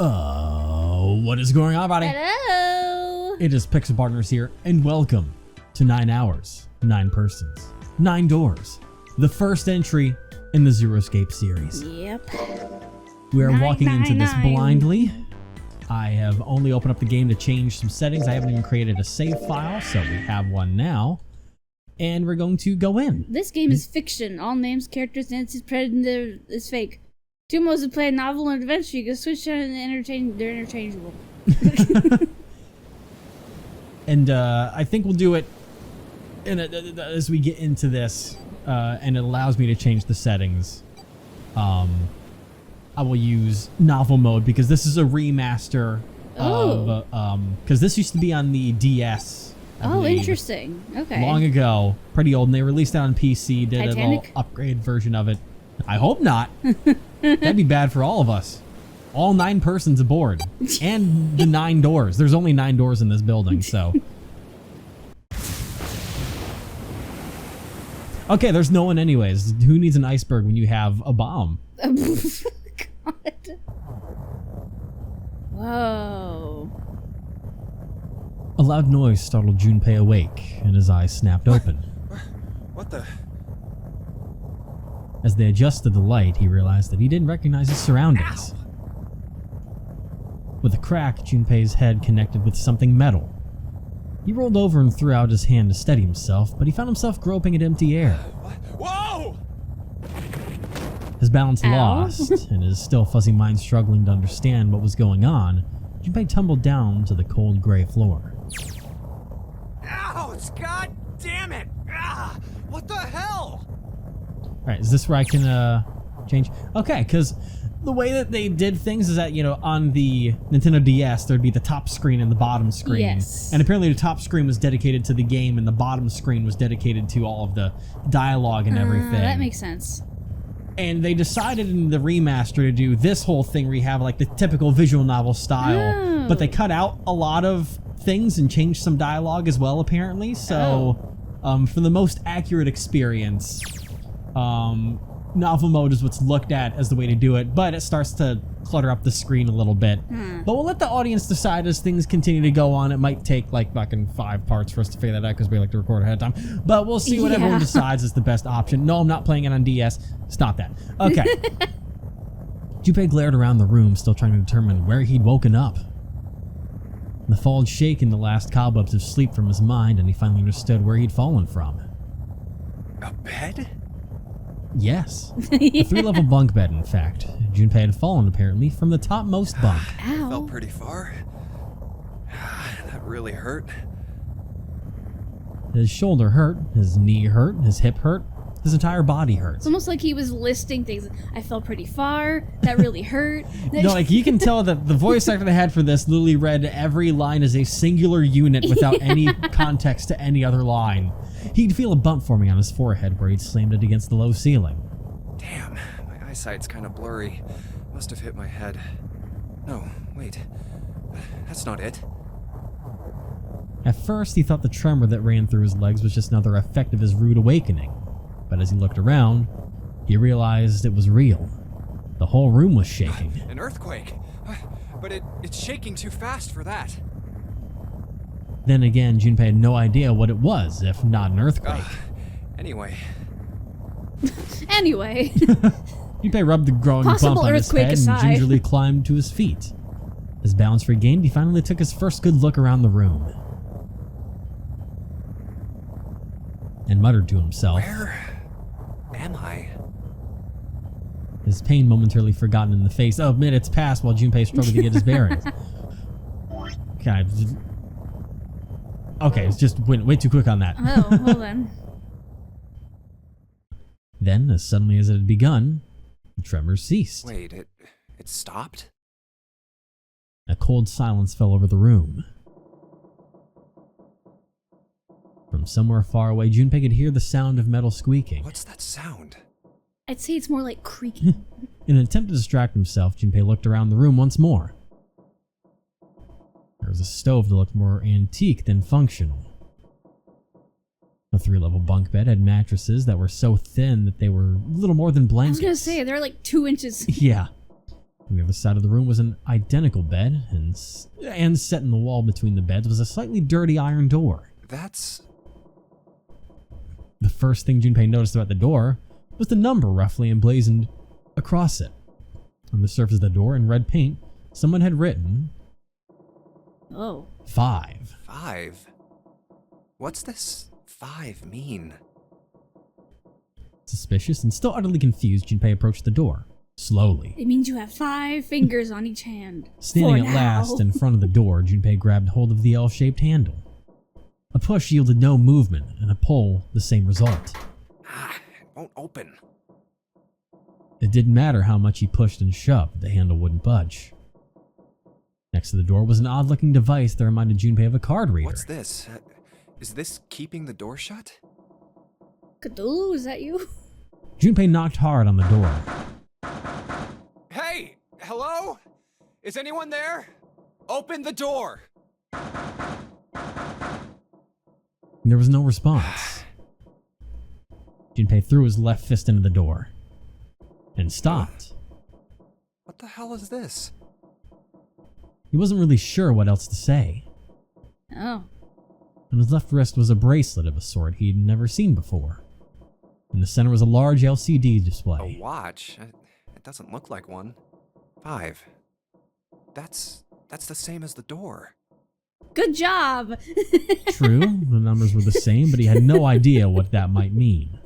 What is going on, buddy? Hello! It is Pixel Partners here, and welcome to 9 Hours, 9 Persons, 9 Doors, the first entry in the Zero Escape series. Yep. We are 9, walking 9, into this 9. blindly. I have only opened up the game to change some settings. I haven't even created a save file, so we have one now. And we're going to go in. This game is fiction. All names, characters, and its predator is fake. Two modes to play a novel and adventure. You can switch on and they're interchangeable. And I think we'll do it as we get into this, and it allows me to change the settings. I will use novel mode because this is a remaster of because this used to be on the DS. I believe, interesting. Okay. long ago, pretty old, and they released it on PC. Did a little Titanic? upgrade version of it. I hope not. That'd be bad for all of us. All 9 persons aboard, and the 9 doors. There's only 9 doors in this building, so. Okay, there's no one anyways. Who needs an iceberg when you have a bomb? God. Whoa. A loud noise startled Junpei awake, and his eyes snapped open. What the? As they adjusted the light, he realized that he didn't recognize his surroundings. Ow. With a crack, Junpei's head connected with something metal. He rolled over and threw out his hand to steady himself, but he found himself groping at empty air. Whoa! His balance Ow. lost, and his still fuzzy mind struggling to understand what was going on, Junpei tumbled down to the cold gray floor. Ouch! God damn it! Ah, what the hell? Alright, is this where I can change? Okay, because the way that they did things is that, you know, on the Nintendo DS, there'd be the top screen and the bottom screen. Yes. And apparently the top screen was dedicated to the game, and the bottom screen was dedicated to all of the dialogue and everything. That makes sense. And they decided in the remaster to do this whole thing where you have like the typical visual novel style, Oh. but they cut out a lot of things and changed some dialogue as well, apparently. So, for the most accurate experience, novel mode is what's looked at as the way to do it, but it starts to clutter up the screen a little bit. But we'll let the audience decide as things continue to go on. It might take like fucking 5 parts for us to figure that out because we like to record ahead of time. But we'll see what everyone decides is the best option. No, I'm not playing it on DS. Stop that. Okay. Junpei glared around the room, still trying to determine where he'd woken up. The fall had shaken the last cobwebs of sleep from his mind, and he finally understood where he'd fallen from. A bed? Yes. A 3-level bunk bed, in fact. Junpei had fallen, apparently, from the topmost bunk. Ow. Felt pretty far. That really hurt. His shoulder hurt, his knee hurt, his hip hurt, his entire body hurt. It's almost like he was listing things. I fell pretty far. That really hurt. No, like you can tell that the voice actor they had for this literally read every line as a singular unit without any context to any other line. He'd feel a bump forming on his forehead where he'd slammed it against the low ceiling. Damn, my eyesight's kind of blurry. Must have hit my head. No, wait. That's not it. At first, he thought the tremor that ran through his legs was just another effect of his rude awakening. But as he looked around, he realized it was real. The whole room was shaking. An earthquake. But it's shaking too fast for that. Then again, Junpei had no idea what it was, if not an earthquake. Anyway. Anyway. Junpei rubbed the growing Possible bump on his earthquake head aside. and gingerly climbed to his feet. His balance regained, he finally took his first good look around the room. And muttered to himself. Where am I? His pain momentarily forgotten in the face of minutes passed while Junpei struggled to get his bearings. Okay, it's just went way too quick on that. Oh, hold on. Then, as suddenly as it had begun, the tremors ceased. Wait, it stopped? A cold silence fell over the room. From somewhere far away, Junpei could hear the sound of metal squeaking. What's that sound? I'd say it's more like creaking. In an attempt to distract himself, Junpei looked around the room once more. There was a stove that looked more antique than functional. The 3-level bunk bed had mattresses that were so thin that they were little more than I was blankets. gonna say, they're like 2 inches. Yeah. On the other side of the room was an identical bed, and set in the wall between the beds was a slightly dirty iron door. That's... The first thing Junpei noticed about the door was the number roughly emblazoned across it. On the surface of the door, in red paint, someone had written... Oh. 5. 5? What's this 5 mean? Suspicious and still utterly confused, Junpei approached the door. Slowly. It means you have 5 fingers on each hand. Standing For at now. last in front of the door, Junpei grabbed hold of the L-shaped handle. A push yielded no movement, and a pull the same result. It won't open. It didn't matter how much he pushed and shoved, the handle wouldn't budge. Next to the door was an odd-looking device that reminded Junpei of a card reader. What's this? Is this keeping the door shut? Cthulhu, is that you? Junpei knocked hard on the door. Hey! Hello? Is anyone there? Open the door! There was no response. Junpei threw his left fist into the door and stopped. What the hell is this? He wasn't really sure what else to say. Oh. On his left wrist was a bracelet of a sort he'd never seen before. In the center was a large LCD display. A watch? It doesn't look like one. 5. That's the same as the door. Good job! True, the numbers were the same, but he had no idea what that might mean.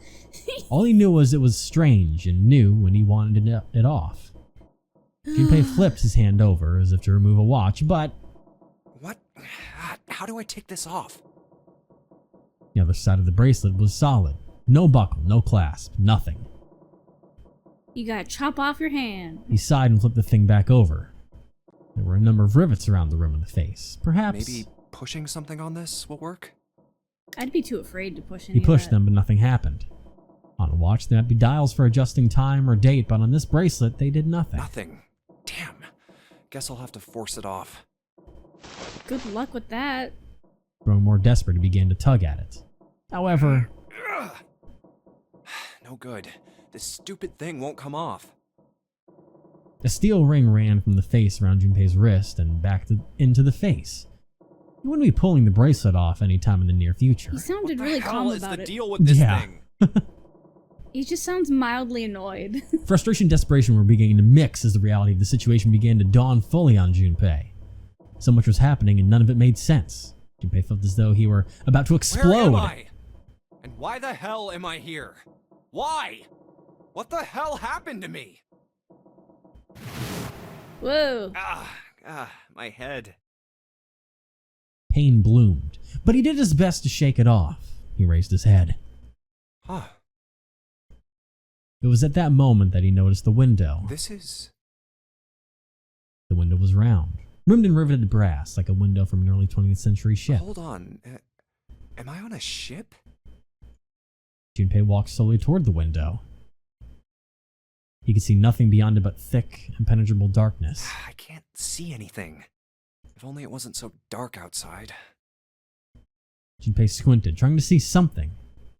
All he knew was it was strange and new when he wanted it off. Junpei flipped his hand over as if to remove a watch, but... What? How do I take this off? The other side of the bracelet was solid. No buckle, no clasp, nothing. You gotta chop off your hand. He sighed and flipped the thing back over. There were a number of rivets around the rim of the face. Perhaps... Maybe pushing something on this will work? I'd be too afraid to push any He pushed of that. them, but nothing happened. On a watch, there might be dials for adjusting time or date, but on this bracelet, they did nothing. Nothing. Damn. Guess I'll have to force it off. Good luck with that. Growing more desperate, he began to tug at it. However... Ugh. No good. This stupid thing won't come off. A steel ring ran from the face around Junpei's wrist and back into the face. He wouldn't be pulling the bracelet off anytime in the near future. He sounded really calm What the hell about is the it. deal with this Yeah. thing? He just sounds mildly annoyed. Frustration and desperation were beginning to mix as the reality of the situation began to dawn fully on Junpei. So much was happening and none of it made sense. Junpei felt as though he were about to explode. Where am I? And why the hell am I here? Why? What the hell happened to me? Whoa. My head. Pain bloomed, but he did his best to shake it off. He raised his head. Huh. It was at that moment that he noticed the window. This is... The window was round, rimmed in riveted brass like a window from an early 20th century ship. Hold on. Am I on a ship? Junpei walked slowly toward the window. He could see nothing beyond it but thick, impenetrable darkness. I can't see anything. If only it wasn't so dark outside. Junpei squinted, trying to see something.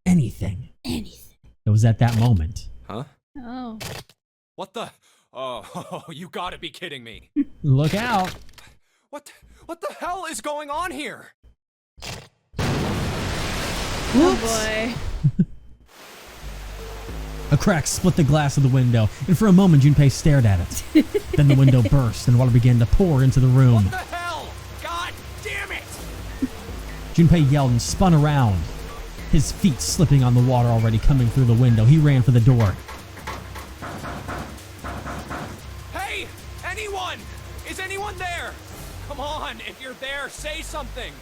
Anything. Anything. It was at that moment. Huh? Oh. What the... Oh, you gotta be kidding me. Look out! What the hell is going on here? Oh boy. A crack split the glass of the window, and for a moment Junpei stared at it. Then the window burst, and water began to pour into the room. What the hell? God damn it! Junpei yelled and spun around. His feet slipping on the water already coming through the window, he ran for the door. Hey! Anyone! Is anyone there? Come on, if you're there, say something!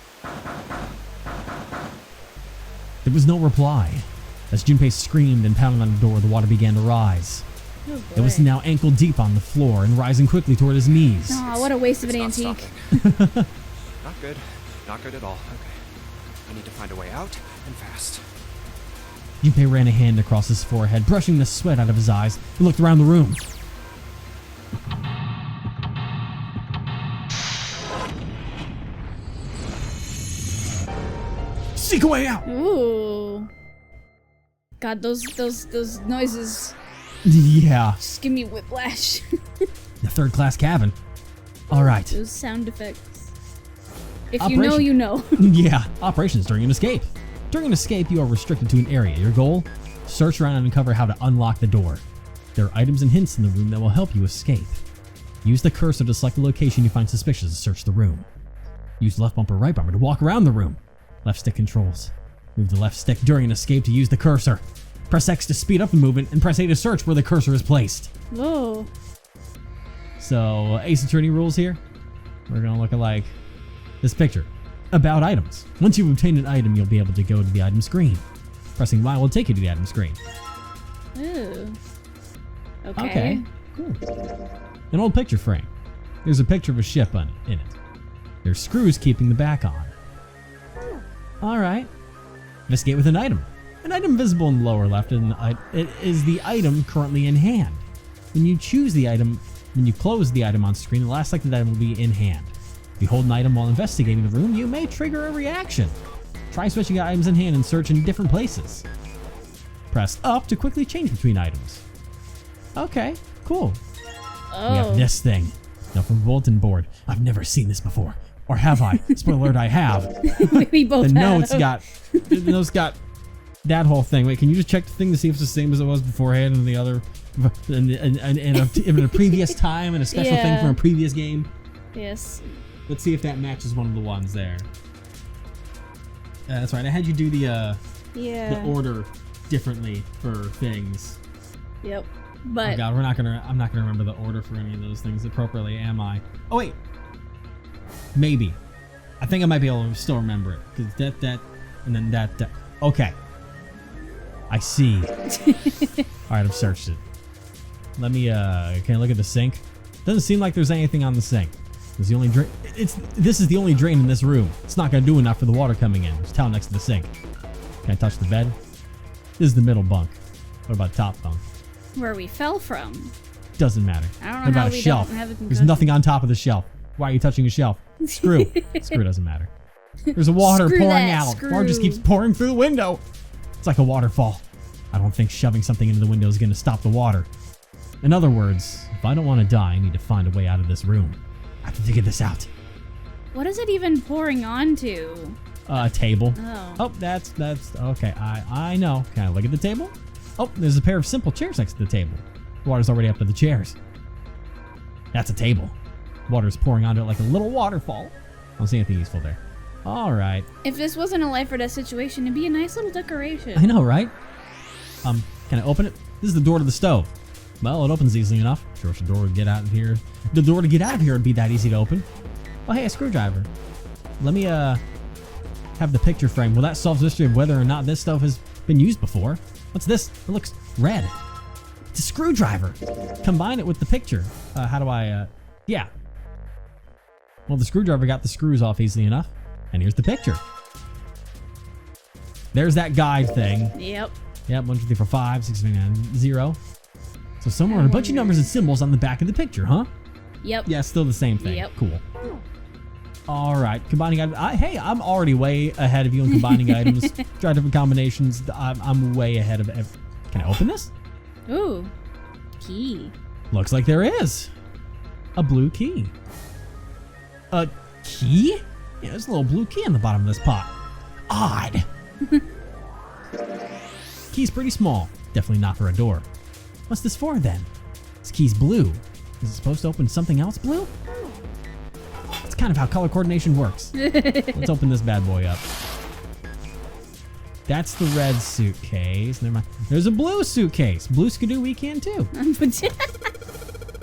There was no reply. As Junpei screamed and pounded on the door, the water began to rise. Oh boy. It was now ankle deep on the floor and rising quickly toward his knees. Aw, what a waste of an It's not antique. stopping. Not good. Not good at all. Okay. I need to find a way out, and fast. Junpei ran a hand across his forehead, brushing the sweat out of his eyes. He looked around the room. Seek a way out! Ooh. God, those noises Yeah. just give me whiplash. The third-class cabin. All right. Those sound effects. If you know, you know. Yeah. Operations during an escape. During an escape, you are restricted to an area. Your goal? Search around and uncover how to unlock the door. There are items and hints in the room that will help you escape. Use the cursor to select the location you find suspicious and search the room. Use left bumper, right bumper to walk around the room. Left stick controls. Move the left stick during an escape to use the cursor. Press X to speed up the movement and press A to search where the cursor is placed. Whoa. So, Ace Attorney rules here. We're gonna look at like this picture. About items. Once you've obtained an item, you'll be able to go to the item screen. Pressing Y will take you to the item screen. Ooh. Okay. Okay, cool. An old picture frame. There's a picture of a ship in it. There's screws keeping the back on. Alright. Investigate with an item. An item visible in the lower left it is the item currently in hand. When you close the item on screen, the last selected item will be in hand. If you hold an item while investigating the room, you may trigger a reaction. Try switching items in hand and search in different places. Press up to quickly change between items. Okay, cool. Oh. We have this thing. Now from bulletin board. I've never seen this before. Or have I? Spoiler alert, I have. We both The have. notes got that whole thing. Wait, can you just check the thing to see if it's the same as it was beforehand and the other in a previous time and a special thing from a previous game? Yes. Let's see if that matches one of the ones there. That's right. I had you do the order differently for things. Yep. But Oh god, I'm not gonna remember the order for any of those things appropriately, am I? Oh wait. Maybe. I think I might be able to still remember it. Because that, and then that. Okay. I see. Alright, I've searched it. Let me, can I look at the sink? Doesn't seem like there's anything on the sink. There's the only drain. This is the only drain in this room. It's not gonna do enough for the water coming in. There's a towel next to the sink. Can I touch the bed? This is the middle bunk. What about top bunk? where we fell from. Doesn't matter. I don't know What about how a we shelf? don't have a There's concussion. nothing on top of the shelf. Why are you touching a shelf? Screw. Screw doesn't matter. There's a water Screw pouring that, out. screw. Water just keeps pouring through the window. It's like a waterfall. I don't think shoving something into the window is going to stop the water. In other words, if I don't want to die, I need to find a way out of this room. I have to figure this out. What is it even pouring onto? A table. Oh. Oh, that's okay. I know. Can I look at the table? Oh, there's a pair of simple chairs next to the table. Water's already up to the chairs. That's a table. Water's pouring onto it like a little waterfall. I don't see anything useful there. All right. If this wasn't a life or death situation, it'd be a nice little decoration. I know, right? Can I open it? This is the door to the stove. Well, it opens easily enough. Sure, the door to get out of here. The door to get out of here would be that easy to open. Oh, hey, a screwdriver. Let me have the picture frame. Well, that solves the mystery of whether or not this stuff has been used before. What's this? It looks red. It's a screwdriver. Combine it with the picture. How do I? Yeah. Well, the screwdriver got the screws off easily enough. And here's the picture. There's that guide thing. Yep. Yep, 1, 2, 3, 4, 5, 6, 7, 8, 9, 0. So somewhere on a bunch of numbers and symbols on the back of the picture, huh? Yep. Yeah, still the same thing. Yep. Cool. All right, combining items. Hey, I'm already way ahead of you in combining items. Try different combinations. I'm way ahead of. Can I open this? Ooh. Key. Looks like there is a blue key. A key? Yeah, there's a little blue key on the bottom of this pot. Odd. Key's pretty small. Definitely not for a door. What's this for then? This key's blue. Is it supposed to open something else blue? It's kind of how color coordination works. Let's open this bad boy up. That's the red suitcase. Never mind. There's a blue suitcase. Blue skidoo we can too.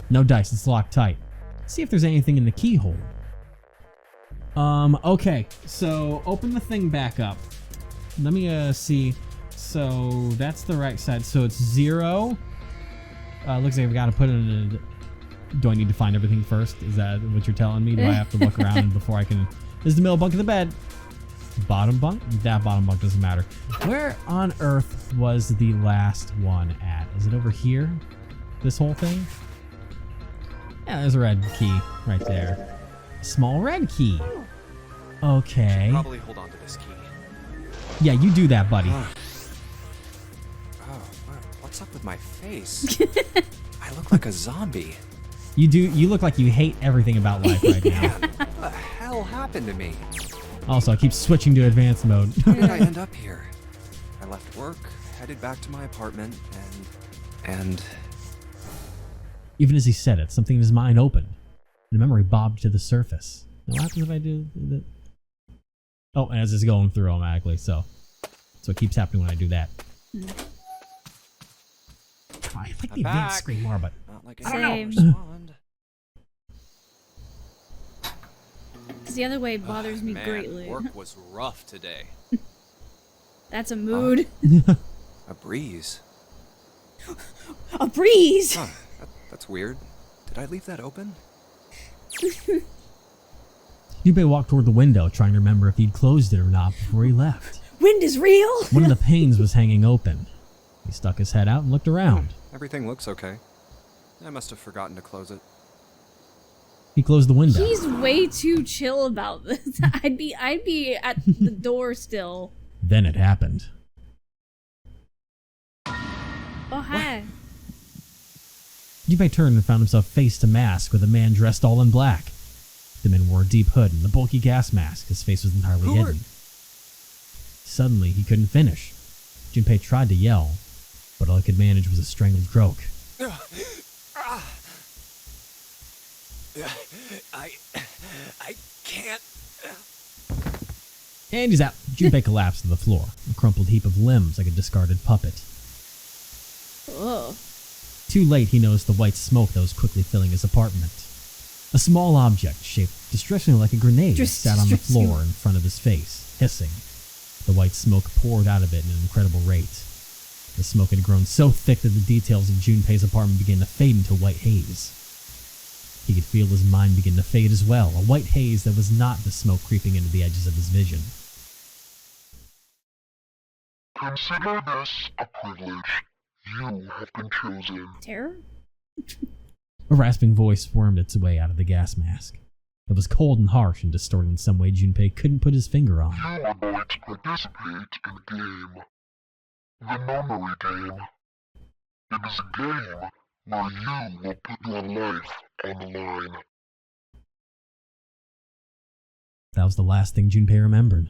No dice. It's locked tight. Let's see if there's anything in the keyhole. Okay. So open the thing back up. Let me see. So that's the right side. So it's 0. Looks like I've got to put it in a... Do I need to find everything first? Is that what you're telling me? Do I have to look around before I can... This is the middle bunk of the bed. Bottom bunk? That bottom bunk doesn't matter. Where on earth was the last one at? Is it over here? This whole thing? Yeah, there's a red key right there. Small red key. Okay. Probably hold on to this key. Yeah, you do that, buddy. Oh, what's up with my face? I look like a zombie. You look like you hate everything about life right now. Man, what the hell happened to me? Also, I keep switching to advanced mode. How did I end up here? I left work, headed back to my apartment, and... Even as he said it, something in his mind opened, and a memory bobbed to the surface. Now, what happens if I do that? Oh, and as it's going through automatically, so it keeps happening when I do that. I like the advanced screen more, but not like I don't know. respond. Because the other way bothers me Man, greatly. work was rough today. That's a mood. A breeze. A breeze! Huh, that's weird. Did I leave that open? Junpei walked toward the window, trying to remember if he'd closed it or not before he left. Wind is real! One of the panes was hanging open. He stuck his head out and looked around. Everything looks okay. I must have forgotten to close it. He closed the window. He's way too chill about this. I'd be at the door still. Then it happened. Oh, hi. Junpei turned and found himself face to mask with a man dressed all in black. The man wore a deep hood and a bulky gas mask. His face was entirely hidden. Suddenly, he couldn't finish. Junpei tried to yell, but all he could manage was a strangled croak. I can't... And he's out. Junpei collapsed to the floor, a crumpled heap of limbs like a discarded puppet. Ugh. Too late, he noticed the white smoke that was quickly filling his apartment. A small object, shaped distressingly like a grenade, sat on the floor in front of his face, hissing. The white smoke poured out of it at an incredible rate. The smoke had grown so thick that the details of Junpei's apartment began to fade into white haze. He could feel his mind begin to fade as well, a white haze that was not the smoke creeping into the edges of his vision. Consider this a privilege. You have been chosen. Terror? A rasping voice wormed its way out of the gas mask. It was cold and harsh and distorted in some way Junpei couldn't put his finger on. You are going to participate in a game. The memory game. It is a game where you will put your life on the line. That was the last thing Junpei remembered.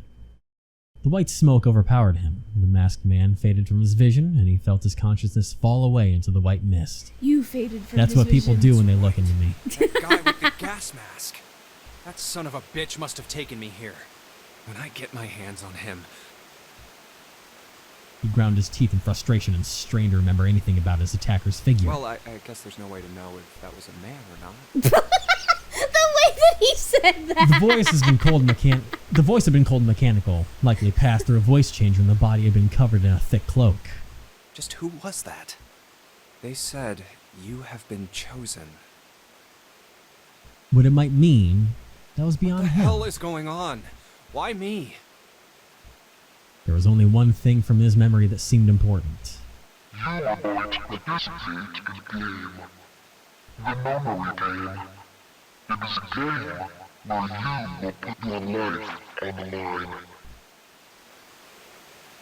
The white smoke overpowered him. The masked man faded from his vision, and he felt his consciousness fall away into the white mist. You faded from That's his what people vision. do when they look into me. That guy with the gas mask. That son of a bitch must have taken me here. When I get my hands on him... He ground his teeth in frustration and strained to remember anything about his attacker's figure. Well, I guess there's no way to know if that was a man or not. The way that he said that! The voice had been cold and mechanical, likely passed through a voice changer, and the body had been covered in a thick cloak. Just who was that? They said, you have been chosen. What it might mean, that was What beyond the him. hell is going on? Why me? There was only one thing from his memory that seemed important. You are going to participate in a game. The memory game. It is a game where you will put your life on the line.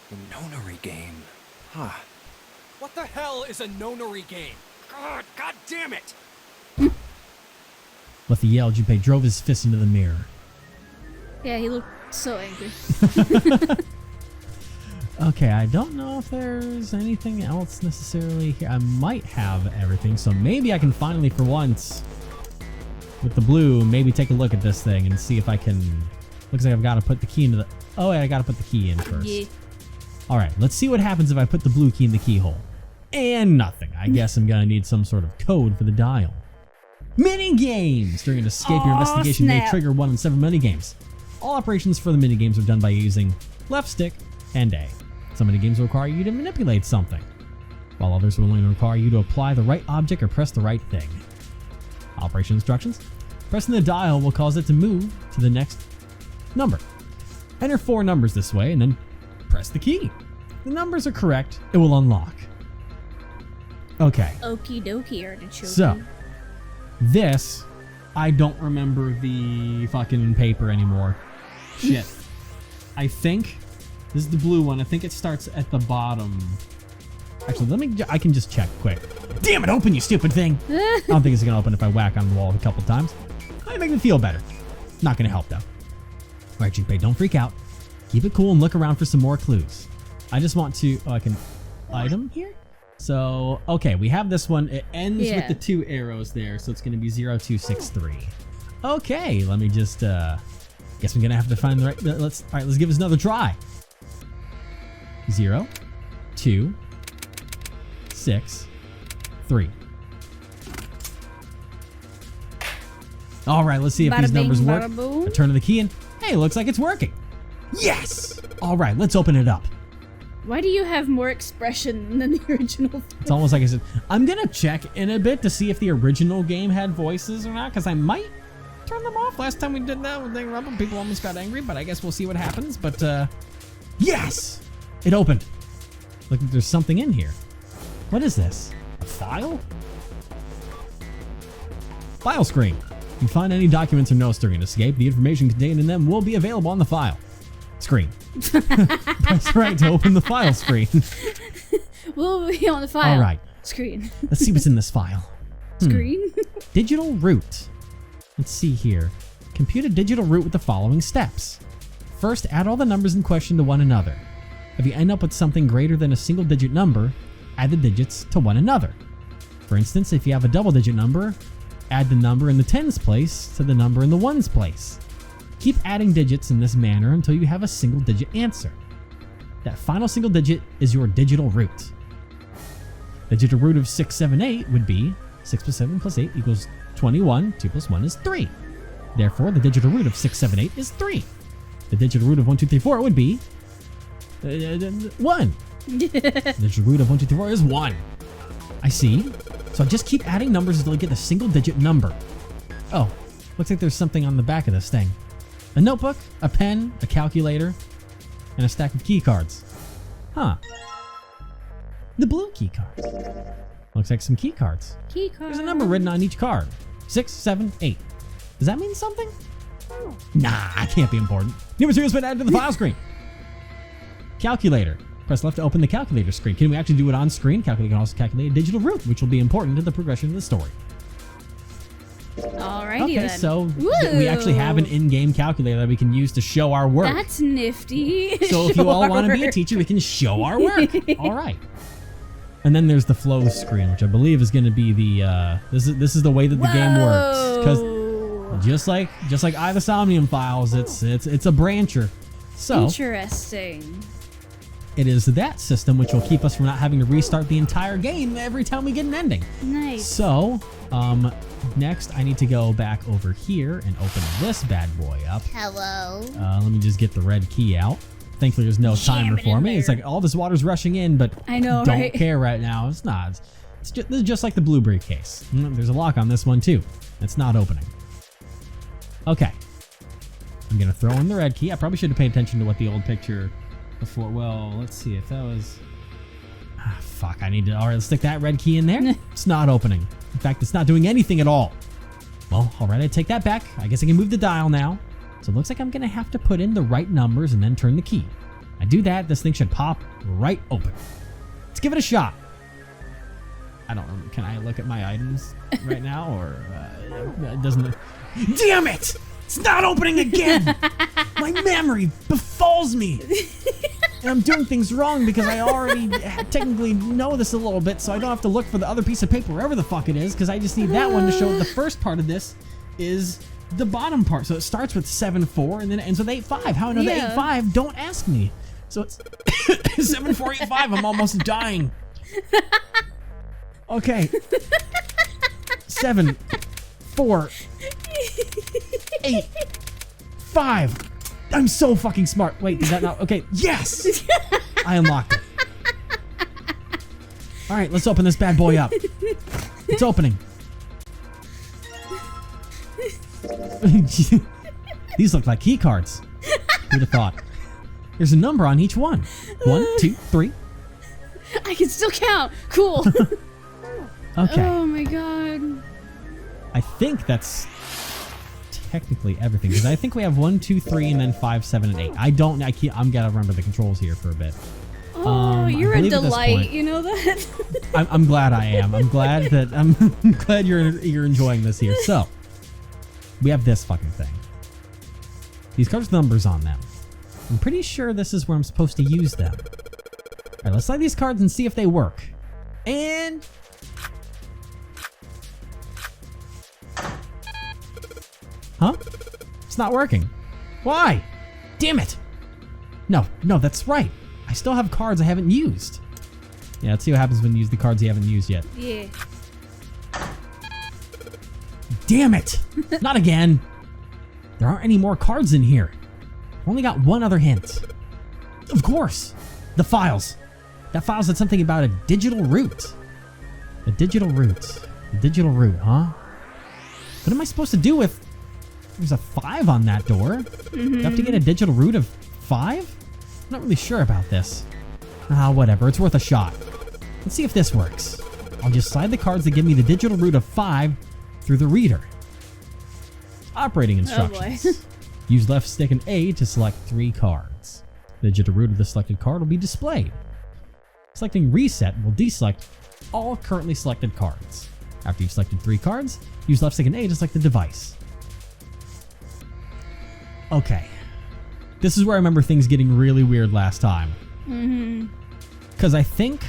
The nonary game. Huh. What the hell is a nonary game? God damn it! With a yell, Junpei drove his fist into the mirror. Yeah, he looked so angry. Okay, I don't know if there's anything else necessarily here. I might have everything, so maybe I can finally, for once, with the blue, maybe take a look at this thing and see if I can... Looks like I've got to put the key into the... Oh, yeah, I got to put the key in first. Yeah. Alright, let's see what happens if I put the blue key in the keyhole. And nothing. I guess I'm gonna need some sort of code for the dial. Minigames! During an escape, your Aw, investigation may snap. trigger one in 7 minigames. All operations for the minigames are done by using left stick and A. Some minigames require you to manipulate something, while others will only require you to apply the right object or press the right thing. Operation instructions. Pressing the dial will cause it to move to the next number. Enter 4 numbers this way and then press the key. If the numbers are correct, it will unlock. Okay. Okie dokie, artichoke. So, this, I don't remember the fucking paper anymore. Shit. I think, this is the blue one, I think it starts at the bottom. Actually, I can just check quick. Damn it, open, you stupid thing. I don't think it's gonna open if I whack on the wall a couple times. Might make me feel better. Not gonna help though. All right, Junpei, don't freak out. Keep it cool and look around for some more clues. I just want to, I can item here? So, okay, we have this one. It ends with the 2 arrows there, so it's gonna be 0263. Okay, let me just, guess I'm gonna have to find the right, all right, let's give this another try. 0, 2, 6, 3. All right, let's see if these numbers work. I turn the key in. Hey, looks like it's working. Yes! All right, let's open it up. Why do you have more expression than the original? It's almost like I said, I'm gonna check in a bit to see if the original game had voices or not, because I might turn them off. Last time we did that with Danganronpa, people almost got angry, but I guess we'll see what happens. But, yes! It opened. Look, there's something in here. What is this? A file? File screen. If you find any documents or notes during an escape, the information contained in them will be available on the file screen. Press right to open the file screen. We'll be on the file. All right. Screen. Let's see what's in this file. Screen? Digital root. Let's see here. Compute a digital root with the following steps. First, add all the numbers in question to one another. If you end up with something greater than a single digit number, add the digits to one another. For instance, if you have a double digit number, add the number in the tens place to the number in the ones place. Keep adding digits in this manner until you have a single digit answer. That final single digit is your digital root. The digital root of 678 would be 6 plus 7 plus 8 equals 21, 2 plus 1 is 3. Therefore, the digital root of 678 is 3. The digital root of 1234 would be 1. The digital root of 1234 is 1. I see. So I just keep adding numbers until I get a single digit number. Oh, looks like there's something on the back of this thing. A notebook, a pen, a calculator, and a stack of key cards. Huh. The blue key cards. Looks like some key cards. Key card. There's a number written on each card. 6, 7, 8. Does that mean something? Nah, it can't be important. New material's been added to the file screen. Calculator. Press left to open the calculator screen. Can we actually do it on screen? Calculator can also calculate a digital root, which will be important to the progression of the story. Alrighty okay, then. so we actually have an in-game calculator that we can use to show our work. That's nifty. So if you all want to be a teacher, we can show our work. All right. And then there's the flow screen, which I believe is going to be the this is the way that the game works. Because just like I the Somnium Files, it's a brancher. So interesting. It is that system which will keep us from not having to restart the entire game every time we get an ending. Nice. So, next I need to go back over here and open this bad boy up. Hello. Let me just get the red key out. Thankfully, there's no timer for me. It's like all this water's rushing in, but I know, don't right? care right now. It's not. This is just like the blue briefcase. There's a lock on this one too. It's not opening. Okay. I'm gonna throw in the red key. I probably should have paid attention to what the old picture before. Well, let's see if that was. Fuck! I need to. All right, let's stick that red key in there. It's not opening. In fact, it's not doing anything at all. Well, all right, I take that back. I guess I can move the dial now. So it looks like I'm gonna have to put in the right numbers and then turn the key. I do that, this thing should pop right open. Let's give it a shot. I don't know. Can I look at my items right now, or it doesn't? Damn it! It's not opening again. My memory befalls me. And I'm doing things wrong because I already technically know this a little bit, so I don't have to look for the other piece of paper wherever the fuck it is, because I just need that one to show the first part of this is the bottom part. So it starts with 7-4 and then it ends with 8-5. How I know the 8-5? Don't ask me. So it's 7-4-8-5. I'm almost dying. Okay. 7, 4, 8, 5. I'm so fucking smart. Wait, did that not? Okay, yes! I unlocked it. All right, let's open this bad boy up. It's opening. These look like key cards. Who'd have thought? There's a number on each one. 1, 2, 3. I can still count. Cool. Okay. Oh my god. I think that's technically everything, because I think we have 1, 2, 3, and then 5, 7, and 8. I don't. I'm gotta remember the controls here for a bit. Oh, I you're a believe at this delight. point. You know that. I'm glad I am. I'm glad that I'm glad you're enjoying this here. So we have this fucking thing. These cards with numbers on them. I'm pretty sure this is where I'm supposed to use them. All right, let's slide these cards and see if they work. And huh? It's not working. Why? Damn it! No, that's right. I still have cards I haven't used. Yeah, let's see what happens when you use the cards you haven't used yet. Yeah. Damn it! Not again! There aren't any more cards in here. I've only got one other hint. Of course! The files. That file said something about a digital root. A digital root. A digital root, huh? What am I supposed to do with... There's a 5 on that door. You have to get a digital root of 5? I'm not really sure about this. Whatever. It's worth a shot. Let's see if this works. I'll just slide the cards that give me the digital root of 5 through the reader. Operating instructions. Oh boy. Use left stick and A to select 3 cards. The digital root of the selected card will be displayed. Selecting reset will deselect all currently selected cards. After you've selected 3 cards, use left stick and A to select the device. Okay. This is where I remember things getting really weird last time. Because I think...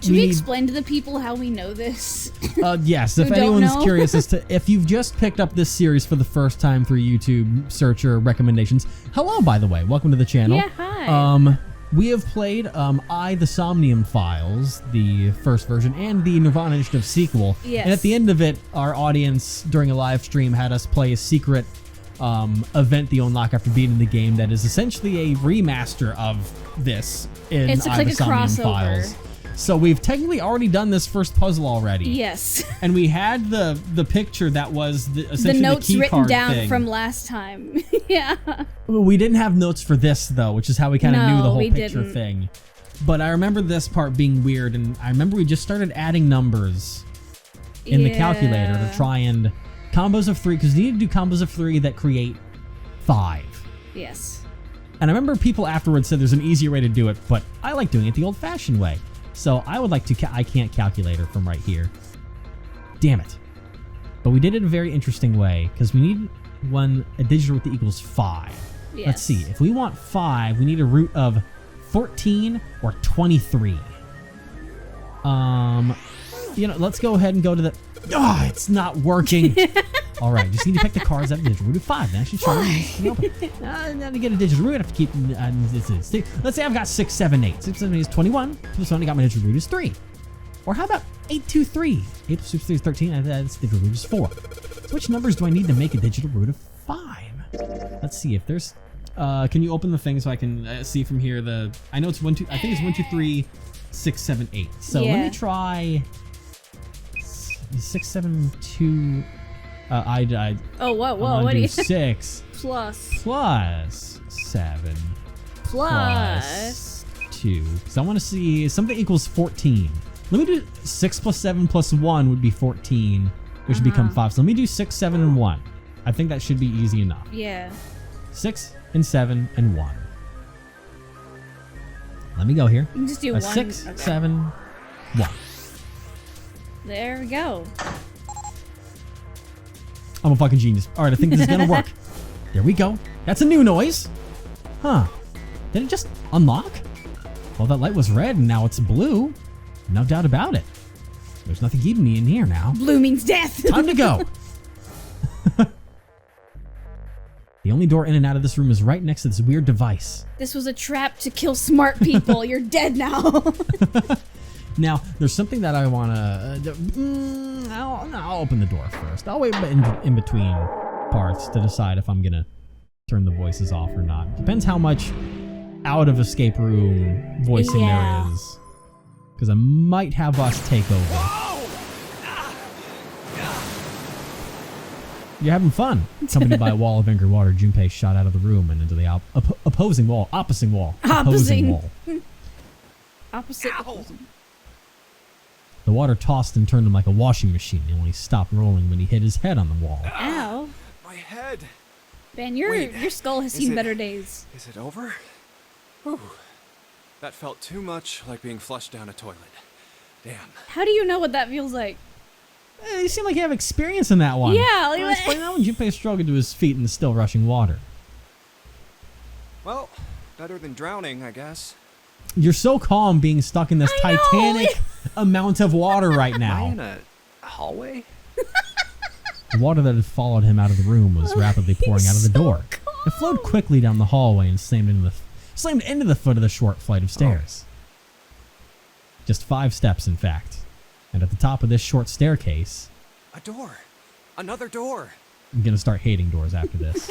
Should we explain to the people how we know this? Yes, if Who don't anyone's know? curious as to if you've just picked up this series for the first time through YouTube search or recommendations, hello, by the way, welcome to the channel. Yeah, hi. We have played the Somnium Files, the first version, and the Nirvana Initiative sequel. Yes. And at the end of it, our audience during a live stream had us play a secret event that you unlock after beating the game that is essentially a remaster of this in It's like a the Somnium crossover. Files. So we've technically already done this first puzzle already. Yes. And we had the picture that was essentially The notes key written card down thing. from last time. Yeah. We didn't have notes for this though, which is how we kind of knew the No, whole we picture didn't. thing. But I remember this part being weird, and I remember we just started adding numbers in the calculator to try and combos of 3, because you need to do combos of 3 that create 5. Yes. And I remember people afterwards said there's an easier way to do it, but I like doing it the old-fashioned way. So I would like to. I can't calculator from right here. Damn it! But we did it a very interesting way because we need a digital root that equals 5. Yes. Let's see. If we want 5, we need a root of 14 or 23. Let's go ahead and go to the... Oh, it's not working. All right, just need to pick the cards that have a digital root of 5. That should show now to get a digital root, I have to keep... let's say I've got 6, 7, 8. 6, 7, 8 is 21. Plus 1, I got my digital root is 3. Or how about 8, 2, 3? 8 plus 2, 3 is 13. That's digital root is 4. So which numbers do I need to make a digital root of 5? Let's see if there's... can you open the thing so I can see from here the... I know it's 1, 2... I think it's 1, 2, 3, 6, 7, 8. So let me try... 6, 7, 2... Oh, whoa, I'm gonna what do do you... 6 plus 7 plus 2. Because I want to see something equals 14. Let me do 6 plus 7 plus 1 would be 14, which would become 5. So let me do 6, 7, and 1. I think that should be easy enough. Yeah. 6 and 7 and 1. Let me go here. You can just do 1. 6, Okay. 7, 1. There we go. I'm a fucking genius. All right, I think this is gonna work. There we go. That's a new noise. Huh. Did it just unlock? Well, that light was red and now it's blue. No doubt about it. There's nothing keeping me in here now. Blue means death. Time to go. The only door in and out of this room is right next to this weird device. This was a trap to kill smart people. You're dead now. Now, there's something that I want to... I'll open the door first. I'll wait in between parts to decide if I'm going to turn the voices off or not. Depends how much out of escape room voicing there is. Because I might have us take over. You're having fun. Accompanied by a wall of angry water, Junpei shot out of the room and into the opposing wall. Opposing wall. Opposing wall. Opposite. The water tossed and turned him like a washing machine, and only stopped rolling when he hit his head on the wall. Ow. My head. Ben, your skull has is seen it- better days. Is it over? Whew. That felt too much like being flushed down a toilet. Damn. How do you know what that feels like? You seem like you have experience in that one. Yeah, like Well, what? explain that when Junpei struggled to his feet in the still rushing water. Well, better than drowning, I guess. You're so calm being stuck in this I know. titanic amount of water right Am I in now. a hallway? The water that had followed him out of the room was rapidly pouring out of the He's so door. It flowed quickly down the hallway and slammed into the foot of the short flight of stairs. Just 5 steps, in fact. And at the top of this short staircase, A door. Another door. I'm gonna start hating doors after this.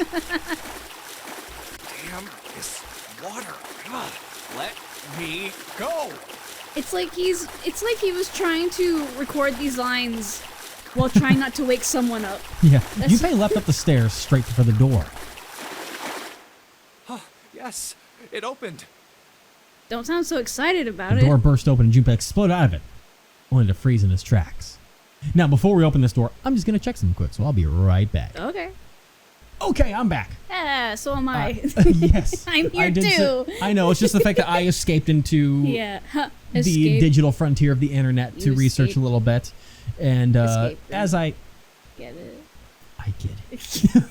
Damn this water. Ugh. Let me go. It's like he was trying to record these lines while trying not to wake someone up. Yeah, That's- Junpei leapt up the stairs straight for the door. Huh, yes, it opened. Don't sound so excited about The it. door burst open and Junpei exploded out of it, only to freeze in his tracks. Now, before we open this door, I'm just gonna check something quick, so I'll be right back. Okay. Okay, I'm back. Yeah, so am I. Yes, I'm here I did too. I know, it's just the fact that I escaped into Yeah. the Escape. digital frontier of the internet to You research escaped. a little bit. And Escape, as I Get it. get it.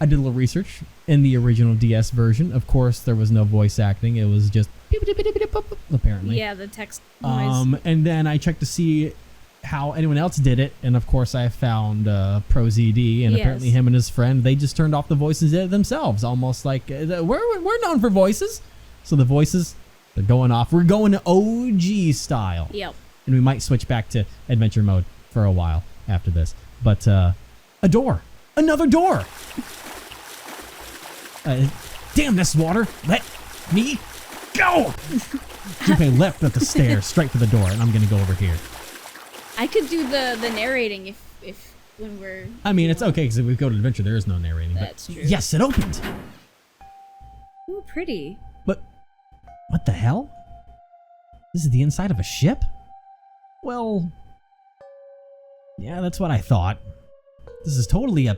I did a little research in the original DS version. Of course, there was no voice acting. It was just apparently. Yeah, the text noise. And then I checked to see how anyone else did it, and of course I found ProZD, and Yes. apparently him and his friend, they just turned off the voices themselves, almost like we're known for voices, so the voices, they're going off. We're going to OG style. Yep. And we might switch back to adventure mode for a while after this. But a door, another door. Damn this water! Let me go. Junpei leapt up the stairs straight for the door, and I'm gonna go over here. I could do the narrating if when we're. I mean, it's okay because if we go to adventure, there is no narrating. That's but true. Yes, it opened. Ooh, pretty. But what the hell? This is the inside of a ship? Well, yeah, that's what I thought. This is totally a...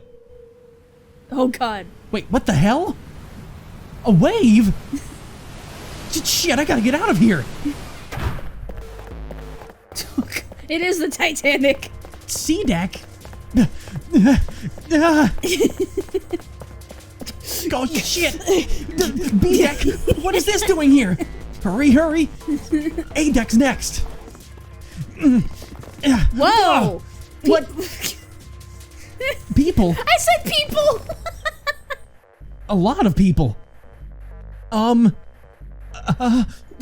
Oh God. Wait, what the hell? A wave? Shit, I gotta get out of here. It is the Titanic. Sea deck? Oh shit! B deck! What is this doing here? Hurry, hurry! A deck's next! Whoa! What? People? I said people. A lot of people. One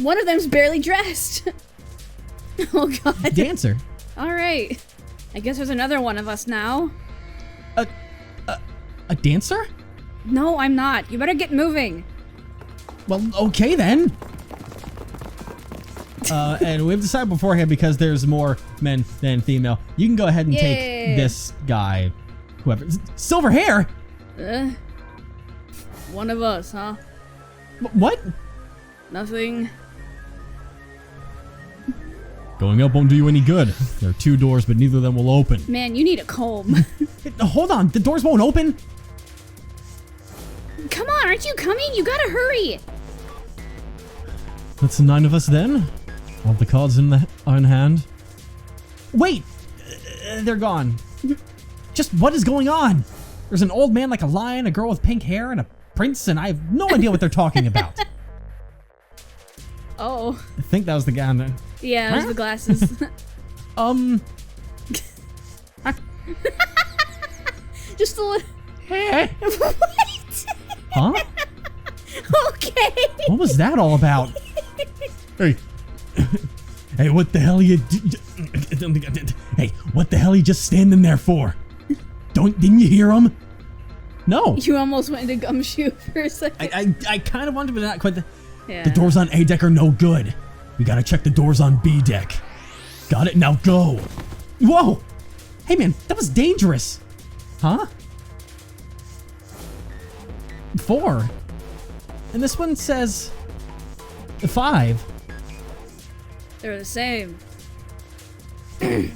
of them's barely dressed. Oh God. Dancer? All right. I guess there's another one of us now. A dancer? No, I'm not. You better get moving. Well, okay then. And we've decided beforehand, because there's more men than female, you can go ahead and take Yay. this guy, whoever. Silver hair? One of us, huh? What? Nothing. Going up won't do you any good. There are 2 doors, but neither of them will open. Man, you need a comb. Hold on, the doors won't open? Come on, aren't you coming? You gotta hurry. That's the 9 of us then? All the cards in hand. Wait! They're gone. Just what is going on? There's an old man like a lion, a girl with pink hair, and a prince, and I have no idea what they're talking about. Oh. I think that was the guy on there. Yeah, it was the glasses. Just a little. What? Huh? Okay. What was that all about? Hey. Hey, what the hell are you Hey, what the hell are you just standing there for? Didn't you hear him? No. You almost went into gumshoe for a second. I kind of wanted, but not quite. Yeah. The doors on A deck are no good. We gotta check the doors on B deck. Got it, now go. Whoa! Hey man, that was dangerous. Huh? 4. And this one says 5. They're the same. The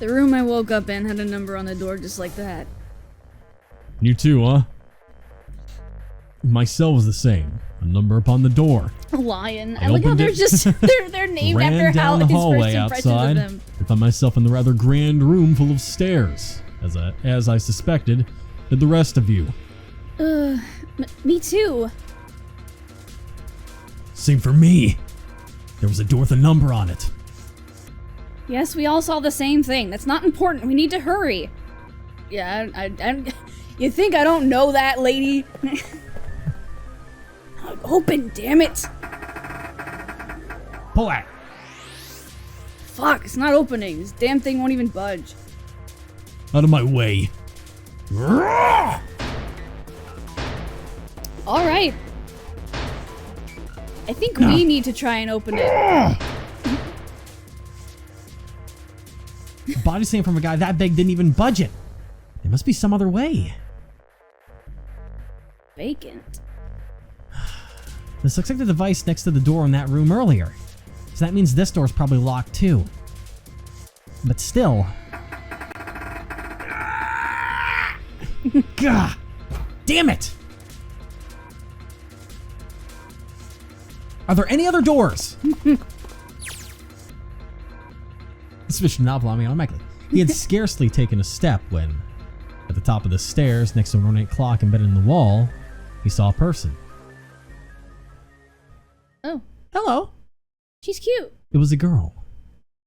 room I woke up in had a number on the door just like that. You too, huh? My cell was the same. A number upon the door. A lion. I I like how opened they're it, just they're named Ran after how down the his hallway first impressions outside of them. and found myself in the rather grand room full of stairs. As I suspected, did the rest of you. Me too. Same for me. There was a door with a number on it. Yes, we all saw the same thing. That's not important. We need to hurry. Yeah, you think I don't know that, lady? Open, damn it! Pull out. Fuck, it's not opening. This damn thing won't even budge. Out of my way. All right. I think we need to try and open it. Body slam from a guy that big didn't even budge it. There must be some other way. Vacant. This looks like the device next to the door in that room earlier. So that means this door's probably locked too. But still. Gah! Damn it! Are there any other doors? Suspicion novel on me automatically. He had scarcely taken a step when, at the top of the stairs, next to an ornate clock embedded in the wall, he saw a person. Oh, Hello. she's cute. It was a girl.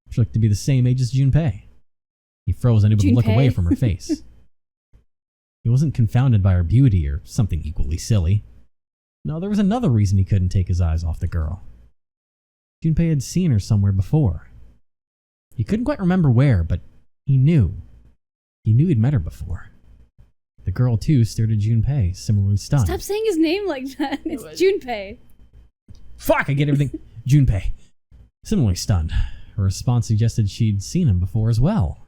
She looked to be the same age as Junpei. He froze, unable to look Junpei? away from her face. He wasn't confounded by her beauty or something equally silly. No, there was another reason he couldn't take his eyes off the girl. Junpei had seen her somewhere before. He couldn't quite remember where, but he knew. He knew he'd met her before. The girl, too, stared at Junpei, similarly stunned. Stop saying his name like that. It's Junpei. Fuck, I get everything. Junpei. Similarly stunned. Her response suggested she'd seen him before as well.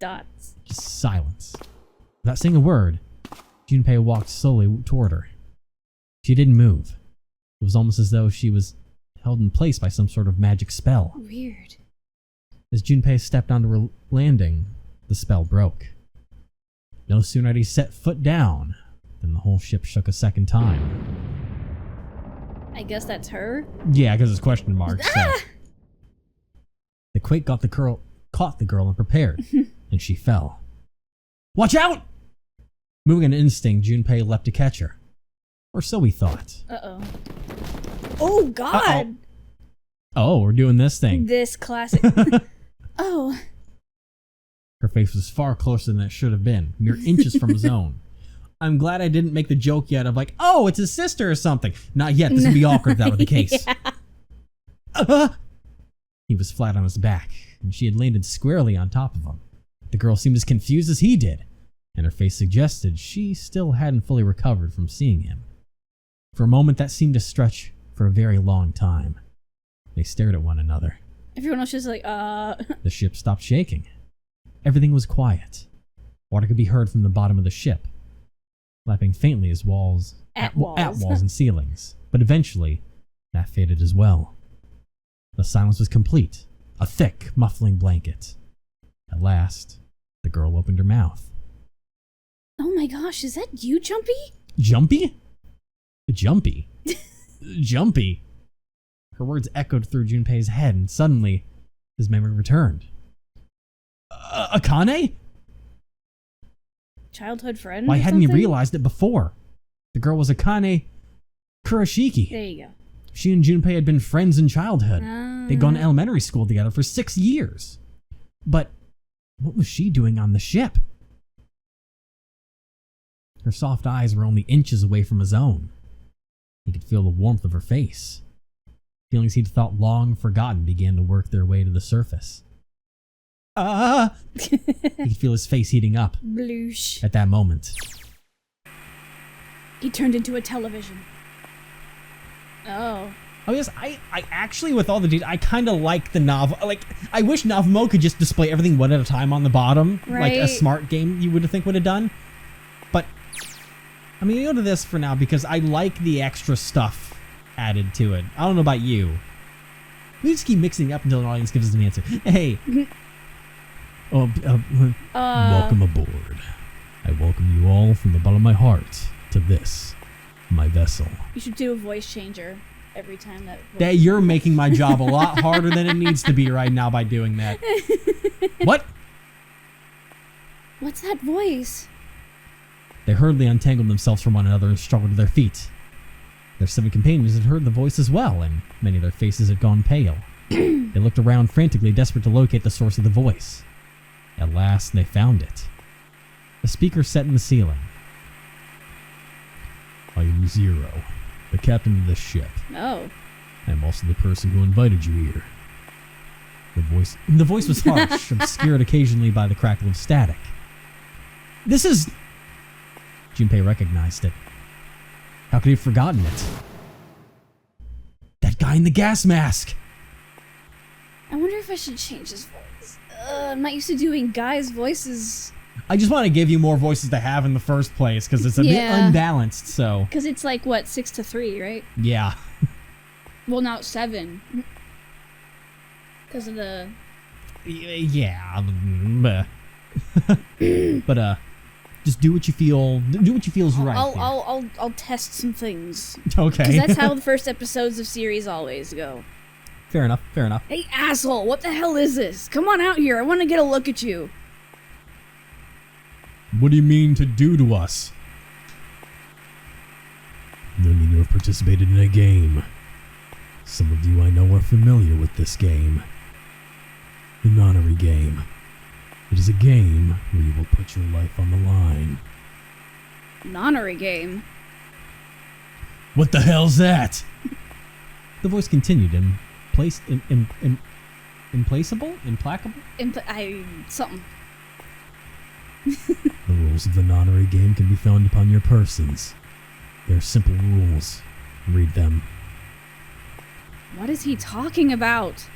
Dots. Just silence. Without saying a word, Junpei walked slowly toward her. She didn't move. It was almost as though she was held in place by some sort of magic spell. Weird. As Junpei stepped onto her landing, the spell broke. No sooner had he set foot down than the whole ship shook a second time. I guess that's her. Yeah, because it's question marks. So. The quake caught the girl and prepared, and she fell. Watch out! Moving an instinct, Junpei leapt to catch her. Or so he thought. Uh-oh. Oh, God! Uh-oh. Oh, we're doing this thing. This classic. Oh. Her face was far closer than it should have been, mere inches from his own. I'm glad I didn't make the joke yet of like, oh, it's his sister or something. Not yet. This would be awkward if that were the case. Yeah. He was flat on his back, and she had landed squarely on top of him. The girl seemed as confused as he did, and her face suggested she still hadn't fully recovered from seeing him. For a moment, that seemed to stretch for a very long time. They stared at one another. Everyone else just like, The ship stopped shaking. Everything was quiet. Water could be heard from the bottom of the ship, lapping faintly as walls At walls walls. and ceilings. But eventually, that faded as well. The silence was complete, a thick, muffling blanket. At last, the girl opened her mouth. Oh my gosh, is that you, Jumpy? Jumpy? Jumpy? Jumpy? Her words echoed through Junpei's head, and suddenly, his memory returned. Akane? Childhood friend? Why or hadn't he something? realized it before? The girl was Akane Kurashiki. There you go. She and Junpei had been friends in childhood. They'd gone to Ah. elementary school together for 6 years. But what was she doing on the ship? Her soft eyes were only inches away from his own. He could feel the warmth of her face. Feelings he'd thought long forgotten began to work their way to the surface. He could feel his face heating up Bloosh. at that moment. He turned into a television. Oh. Oh yes, I actually, with all the details, I kind of like the novel. Like, I wish Navumo could just display everything one at a time on the bottom, like a Right. smart game you would think would have done. But I'm gonna go to this for now because I like the extra stuff added to it. I don't know about you. We just keep mixing up until an audience gives us an answer. Hey, welcome aboard. I welcome you all from the bottom of my heart to this, my vessel. You should do a voice changer every time That you're making my job a lot harder than it needs to be right now by doing that. What? What's that voice? They hurriedly untangled themselves from one another and struggled to their feet. Their 7 companions had heard the voice as well, and many of their faces had gone pale. They looked around frantically, desperate to locate the source of the voice. At last, they found it. A speaker set in the ceiling. I am Zero, the captain of this ship. Oh. I am also the person who invited you here. The voice was harsh, obscured occasionally by the crackle of static. This is... Junpei recognized it. How could he have forgotten it? That guy in the gas mask! I wonder if I should change his voice. I'm not used to doing guys' voices. I just want to give you more voices to have in the first place, because it's a bit unbalanced, so... Because it's like, what, 6-3, right? Yeah. Well, now it's 7. Because of the... Yeah. But, just do what you feel. Do what you feel is right. I'll test some things. Okay. Because that's how the first episodes of series always go. Fair enough. Fair enough. Hey, asshole! What the hell is this? Come on out here. I want to get a look at you. What do you mean to do to us? None of you have participated in a game. Some of you I know are familiar with this game. The Nonary game. It is a game where you will put your life on the line. Nonary game? What the hell's that? The voice continued implacable? Implacable? Something. The rules of the Nonary game can be found upon your persons. They are simple rules. Read them. What is he talking about?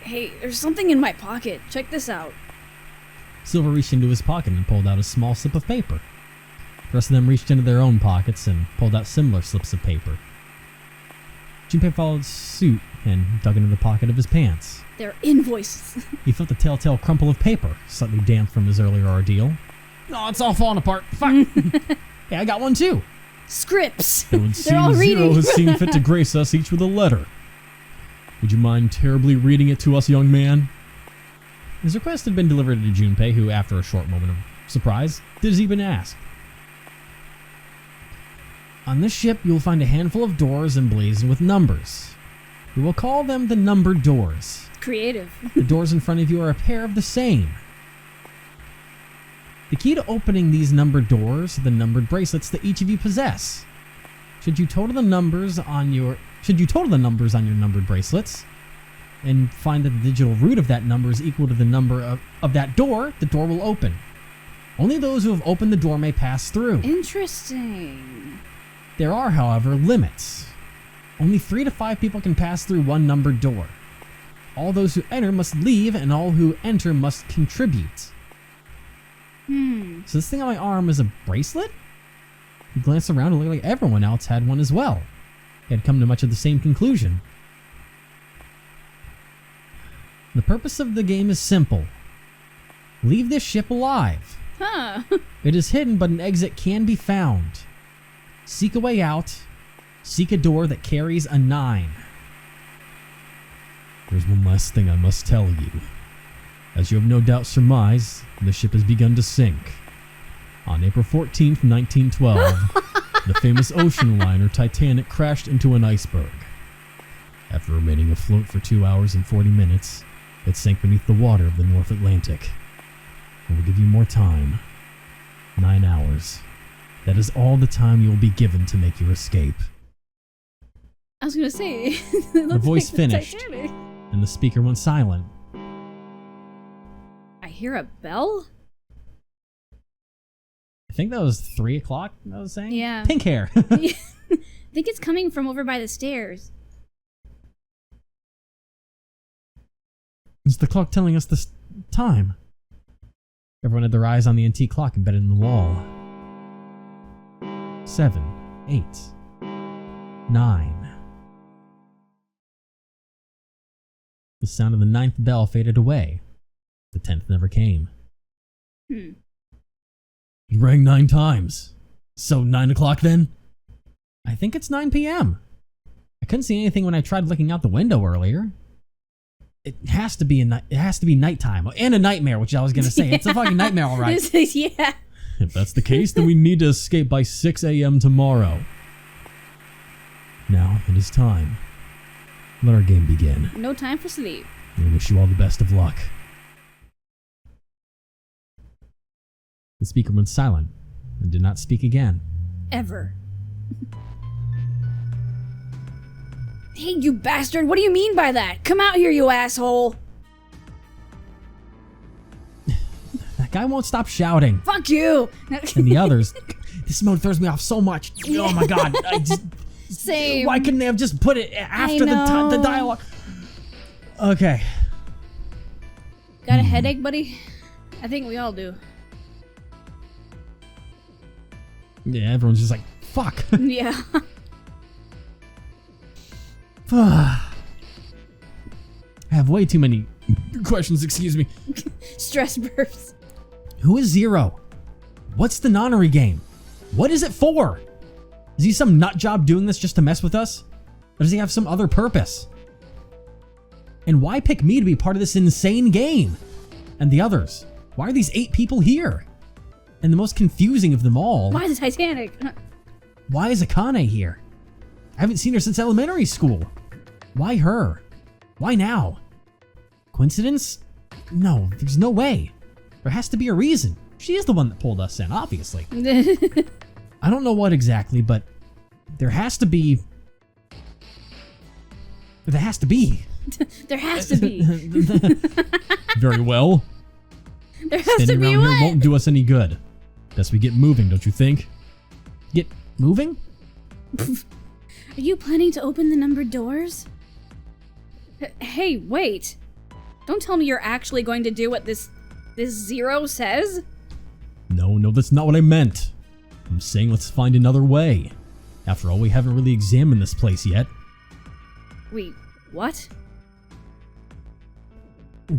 Hey, there's something in my pocket. Check this out. Silver reached into his pocket and pulled out a small slip of paper. The rest of them reached into their own pockets and pulled out similar slips of paper. Junpei followed suit and dug into the pocket of his pants. They're invoices. He felt the telltale crumple of paper, slightly damp from his earlier ordeal. Oh, it's all falling apart. Fuck. Hey, I got one too. Scripts. It would They're all seem reading. Zero has seen fit to grace us each with a letter. Would you mind terribly reading it to us, young man? His request had been delivered to Junpei, who, after a short moment of surprise, did as he'd been asked. On this ship, you will find a handful of doors emblazoned with numbers. We will call them the numbered doors. Creative. The doors in front of you are a pair of the same. The key to opening these numbered doors are the numbered bracelets that each of you possess. Should you total the numbers on your numbered bracelets and find that the digital root of that number is equal to the number of that door, the door will open. Only those who have opened the door may pass through. Interesting. There are, however, limits. Only 3 to 5 people can pass through one numbered door. All those who enter must leave, and all who enter must contribute. So this thing on my arm is a bracelet? He glanced around and looked like everyone else had one as well. He had come to much of the same conclusion. The purpose of the game is simple. Leave this ship alive. Huh. It is hidden, but an exit can be found. Seek a way out. Seek a door that carries a 9. There's one last thing I must tell you. As you have no doubt surmised, the ship has begun to sink. On April 14th, 1912, the famous ocean liner Titanic crashed into an iceberg. After remaining afloat for 2 hours and 40 minutes, it sank beneath the water of the North Atlantic. I will give you more time. 9 hours. That is all the time you will be given to make your escape. I was gonna say. The voice finished, and the speaker went silent. I hear a bell? I think that was 3 o'clock, I was saying? Yeah. Pink hair. I think it's coming from over by the stairs. It's the clock telling us the time. Everyone had their eyes on the antique clock embedded in the wall. 7, 8, 9. The sound of the 9th bell faded away. The 10th never came. It rang 9 times. So 9 o'clock then? I think it's 9 p.m. I couldn't see anything when I tried looking out the window earlier. It has to be nighttime and a nightmare, which I was gonna say. It's a fucking nightmare, all right. Yeah. If that's the case, then we need to escape by 6 a.m. tomorrow. Now it is time. Let our game begin. No time for sleep. I wish you all the best of luck. The speaker went silent and did not speak again. Ever. Hey, you bastard! What do you mean by that? Come out here, you asshole! That guy won't stop shouting. Fuck you! And the others, this mode throws me off so much. Oh my god. Same. Why couldn't they have just put it after the dialogue? Okay. Got a headache, buddy? I think we all do. Yeah, everyone's just like, fuck. Yeah. I have way too many questions, excuse me. Stress bursts. Who is Zero? What's the nonary game? What is it for? Is he some nut job doing this just to mess with us? Or does he have some other purpose? And why pick me to be part of this insane game? And the others? Why are these 8 people here? And the most confusing of them all, Why the Titanic? why is Akane here? I haven't seen her since elementary school. Why her? Why now? Coincidence? No, there's no way. There has to be a reason. She is the one that pulled us in, obviously. I don't know what exactly, but there has to be. There has to be. There has to be. Very well. There has Standing to be around what? here won't do us any good. Best we get moving, don't you think? Get moving? Are you planning to open the numbered doors? Hey, wait. Don't tell me you're actually going to do what this Zero says? No, that's not what I meant. I'm saying let's find another way. After all, we haven't really examined this place yet. Wait, what?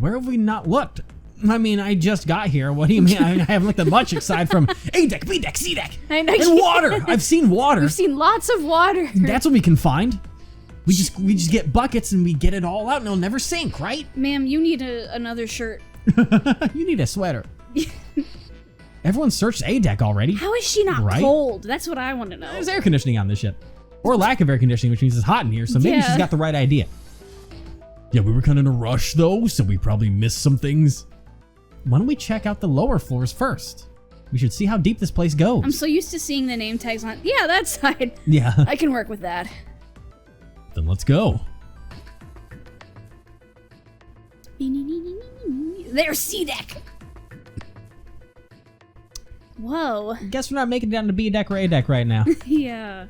Where have we not looked? I mean, I just got here. What do you mean? I haven't looked at much aside from A deck, B deck, C deck, I know. and water. I've seen water. We've seen lots of water. That's what we can find. We just get buckets and we get it all out and it'll never sink, right? Ma'am, you need another shirt. You need a sweater. Everyone searched A deck already. How is she not Right? cold? That's what I want to know. There's air conditioning on this ship. Or lack of air conditioning, which means it's hot in here, so maybe Yeah. she's got the right idea. Yeah, we were kind of in a rush though, so we probably missed some things. Why don't we check out the lower floors first? We should see how deep this place goes. I'm so used to seeing the name tags on. Yeah, that side. Yeah, I can work with that. then let's go. There's C deck. Whoa. Guess we're not making it down to B deck or A deck right now. Yeah.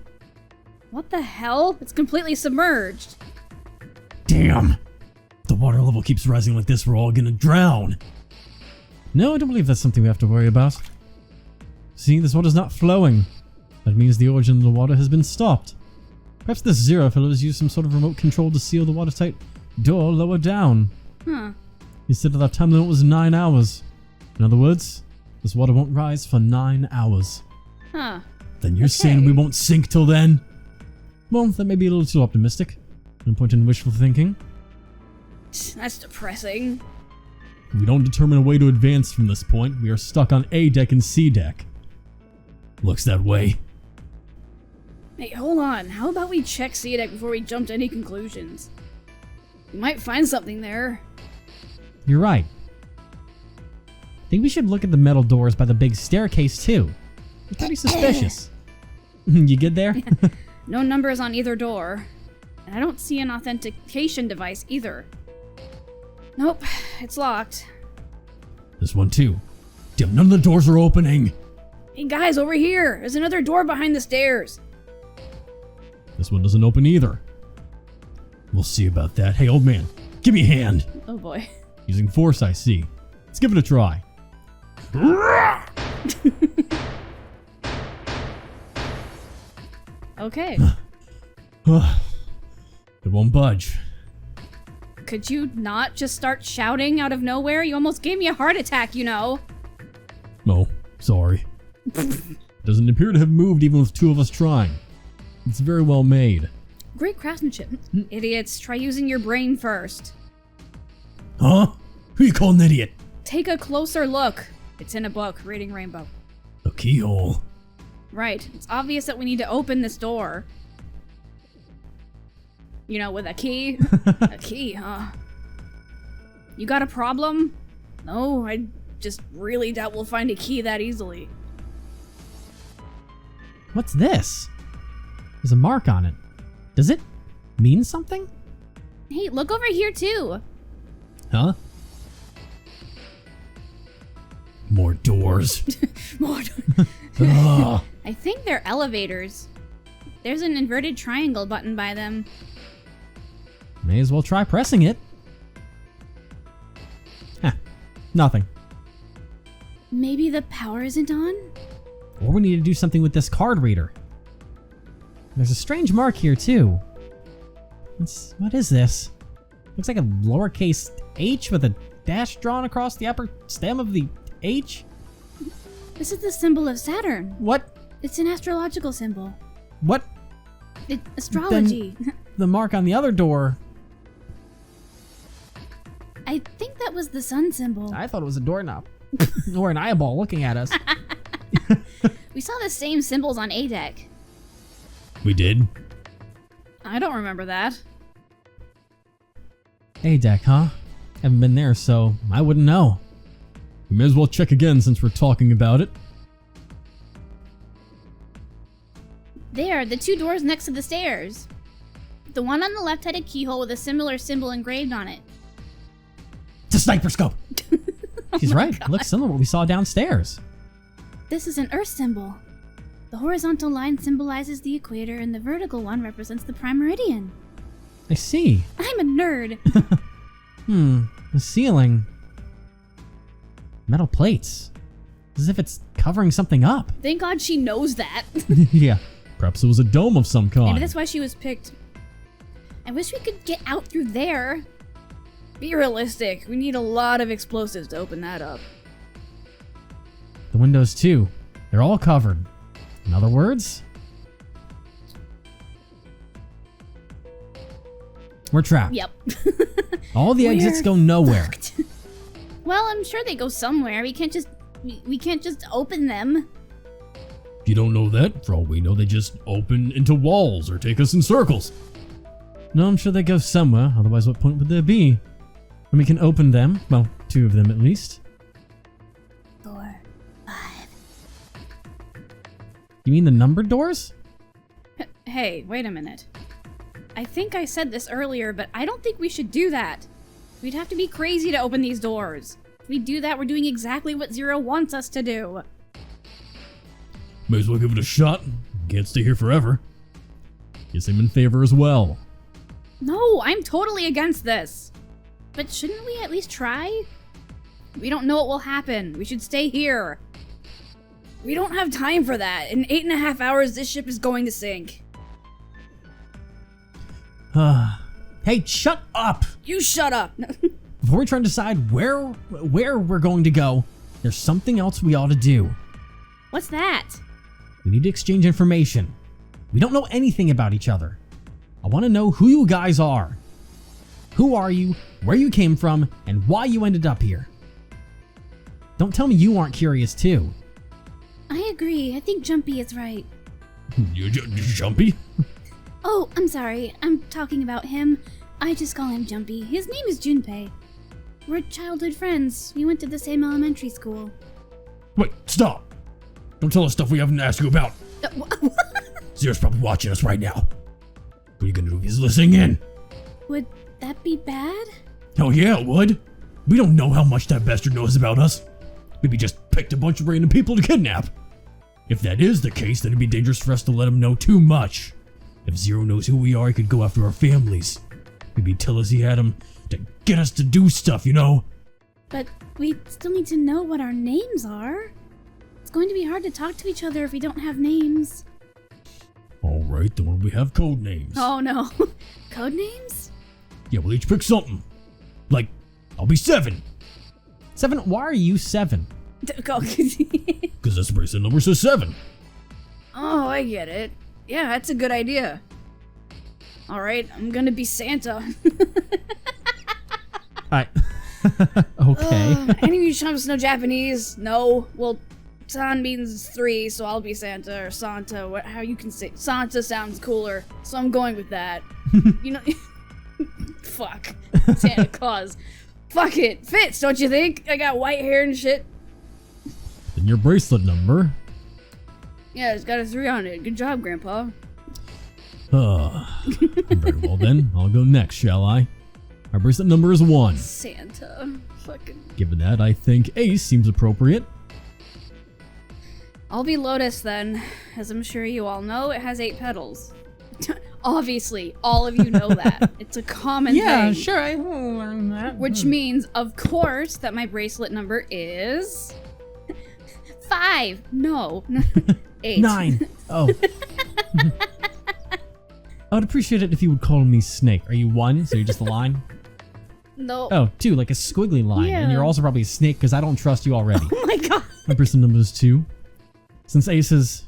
What the hell? It's completely submerged. Damn! If the water level keeps rising like this, we're all gonna drown. No, I don't believe that's something we have to worry about. See, this water's not flowing. That means the origin of the water has been stopped. Perhaps this Zero fellow has used some sort of remote control to seal the watertight door lower down. Huh. He said that our time limit was 9 hours. In other words, this water won't rise for 9 hours. Huh. Then you're saying we won't sink till then? Well, that may be a little too optimistic. No point in wishful thinking. That's depressing. If we don't determine a way to advance from this point, we are stuck on A deck and C deck. Looks that way. Hey, hold on. How about we check C deck before we jump to any conclusions? We might find something there. You're right. I think we should look at the metal doors by the big staircase too. They're pretty suspicious. You good there? No numbers on either door. And I don't see an authentication device either. Nope, it's locked. This one too. Damn, none of the doors are opening. Hey guys, over here! There's another door behind the stairs. This one doesn't open either. We'll see about that. Hey, old man, give me a hand. Oh boy. Using force, I see. Let's give it a try. Okay. It won't budge. Could you not just start shouting out of nowhere? You almost gave me a heart attack, you know. Oh, sorry. Doesn't appear to have moved even with two of us trying. It's very well made. Great craftsmanship. Idiots, try using your brain first. Huh? Who you calling an idiot? Take a closer look. It's in a book, Reading Rainbow. A keyhole. Right. It's obvious that we need to open this door. You know, with a key. A key, huh? You got a problem? No, I just really doubt we'll find a key that easily. What's this? There's a mark on it. Does it mean something? Hey, look over here too. Huh? More doors. More. Ugh. I think they're elevators. There's an inverted triangle button by them. May as well try pressing it. Huh. Nothing. Maybe the power isn't on? Or we need to do something with this card reader. There's a strange mark here too. What is this? Looks like a lowercase h with a dash drawn across the upper stem of the H? This is the symbol of Saturn. What? It's an astrological symbol. What? Astrology. The mark on the other door. I think that was the sun symbol. I thought it was a doorknob. Or an eyeball looking at us. We saw the same symbols on A deck. We did? I don't remember that. A deck, huh? Haven't been there, so I wouldn't know. We may as well check again since we're talking about it. There, the two doors next to the stairs. The one on the left had a keyhole with a similar symbol engraved on it. It's a sniper scope! She's right. It looks similar to what we saw downstairs. This is an Earth symbol. The horizontal line symbolizes the equator and the vertical one represents the prime meridian. I see. I'm a nerd. The ceiling. Metal plates. As if it's covering something up. Thank God she knows that. Yeah. Perhaps it was a dome of some kind. Maybe that's why she was picked. I wish we could get out through there. Be realistic. We need a lot of explosives to open that up. The windows too. They're all covered. In other words, we're trapped. Yep. All the exits go nowhere. Well, I'm sure they go somewhere. We can't just open them. You don't know that? For all we know, they just open into walls or take us in circles. No, I'm sure they go somewhere. Otherwise, what point would there be? And we can open them. Well, two of them at least. 4, 5. You mean the numbered doors? Hey, wait a minute. I think I said this earlier, but I don't think we should do that. We'd have to be crazy to open these doors. If we do that, we're doing exactly what Zero wants us to do. May as well give it a shot. Can't stay here forever. Guess I'm in favor as well. No, I'm totally against this. But shouldn't we at least try? We don't know what will happen. We should stay here. We don't have time for that. In 8.5 hours, this ship is going to sink. Hey, shut up! You shut up. Before we try to decide where we're going to go, there's something else we ought to do. What's that? We need to exchange information. We don't know anything about each other. I want to know who you guys are. Who are you, where you came from, and why you ended up here. Don't tell me you aren't curious too. I agree. I think Jumpy is right. You Jumpy? Oh, I'm sorry. I'm talking about him. I just call him Jumpy. His name is Junpei. We're childhood friends. We went to the same elementary school. Wait, stop! Don't tell us stuff we haven't asked you about. Zero's probably watching us right now. What are you gonna do if he's listening in? Would that be bad? Hell yeah, it would. We don't know how much that bastard knows about us. Maybe just picked a bunch of random people to kidnap. If that is the case, then it'd be dangerous for us to let him know too much. If Zero knows who we are, he could go after our families. Maybe tell us he had him to get us to do stuff, you know? But we still need to know what our names are. It's going to be hard to talk to each other if we don't have names. Alright, then we have code names. Oh no. Code names? Yeah, we'll each pick something. Like, I'll be 7. 7? Why are you 7? Because that's bracelet number 7. Oh, I get it. Yeah, that's a good idea. Alright, I'm gonna be Santa. Okay. Any of you chumps know Japanese? No? Well, San means 3, so I'll be Santa or Santa. How you can say Santa sounds cooler, so I'm going with that. You know, fuck Santa Claus. Fuck it, fits, don't you think? I got white hair and shit. Then your bracelet number. Yeah, it's got a 3 on it. Good job, Grandpa. Very well then. I'll go next, shall I? Our bracelet number is 1. Santa, fucking. Given that, I think Ace seems appropriate. I'll be Lotus then. As I'm sure you all know, it has 8 petals. Obviously, all of you know that. It's a common thing. Yeah, sure, I learned that. Which means, of course, that my bracelet number is 5. No, 8. 9. Oh. I would appreciate it if you would call me Snake. Are you 1? So you're just a line? No. Oh, 2, like a squiggly line. Yeah. And you're also probably a snake because I don't trust you already. Oh my god. My bracelet number is 2. Since Ace has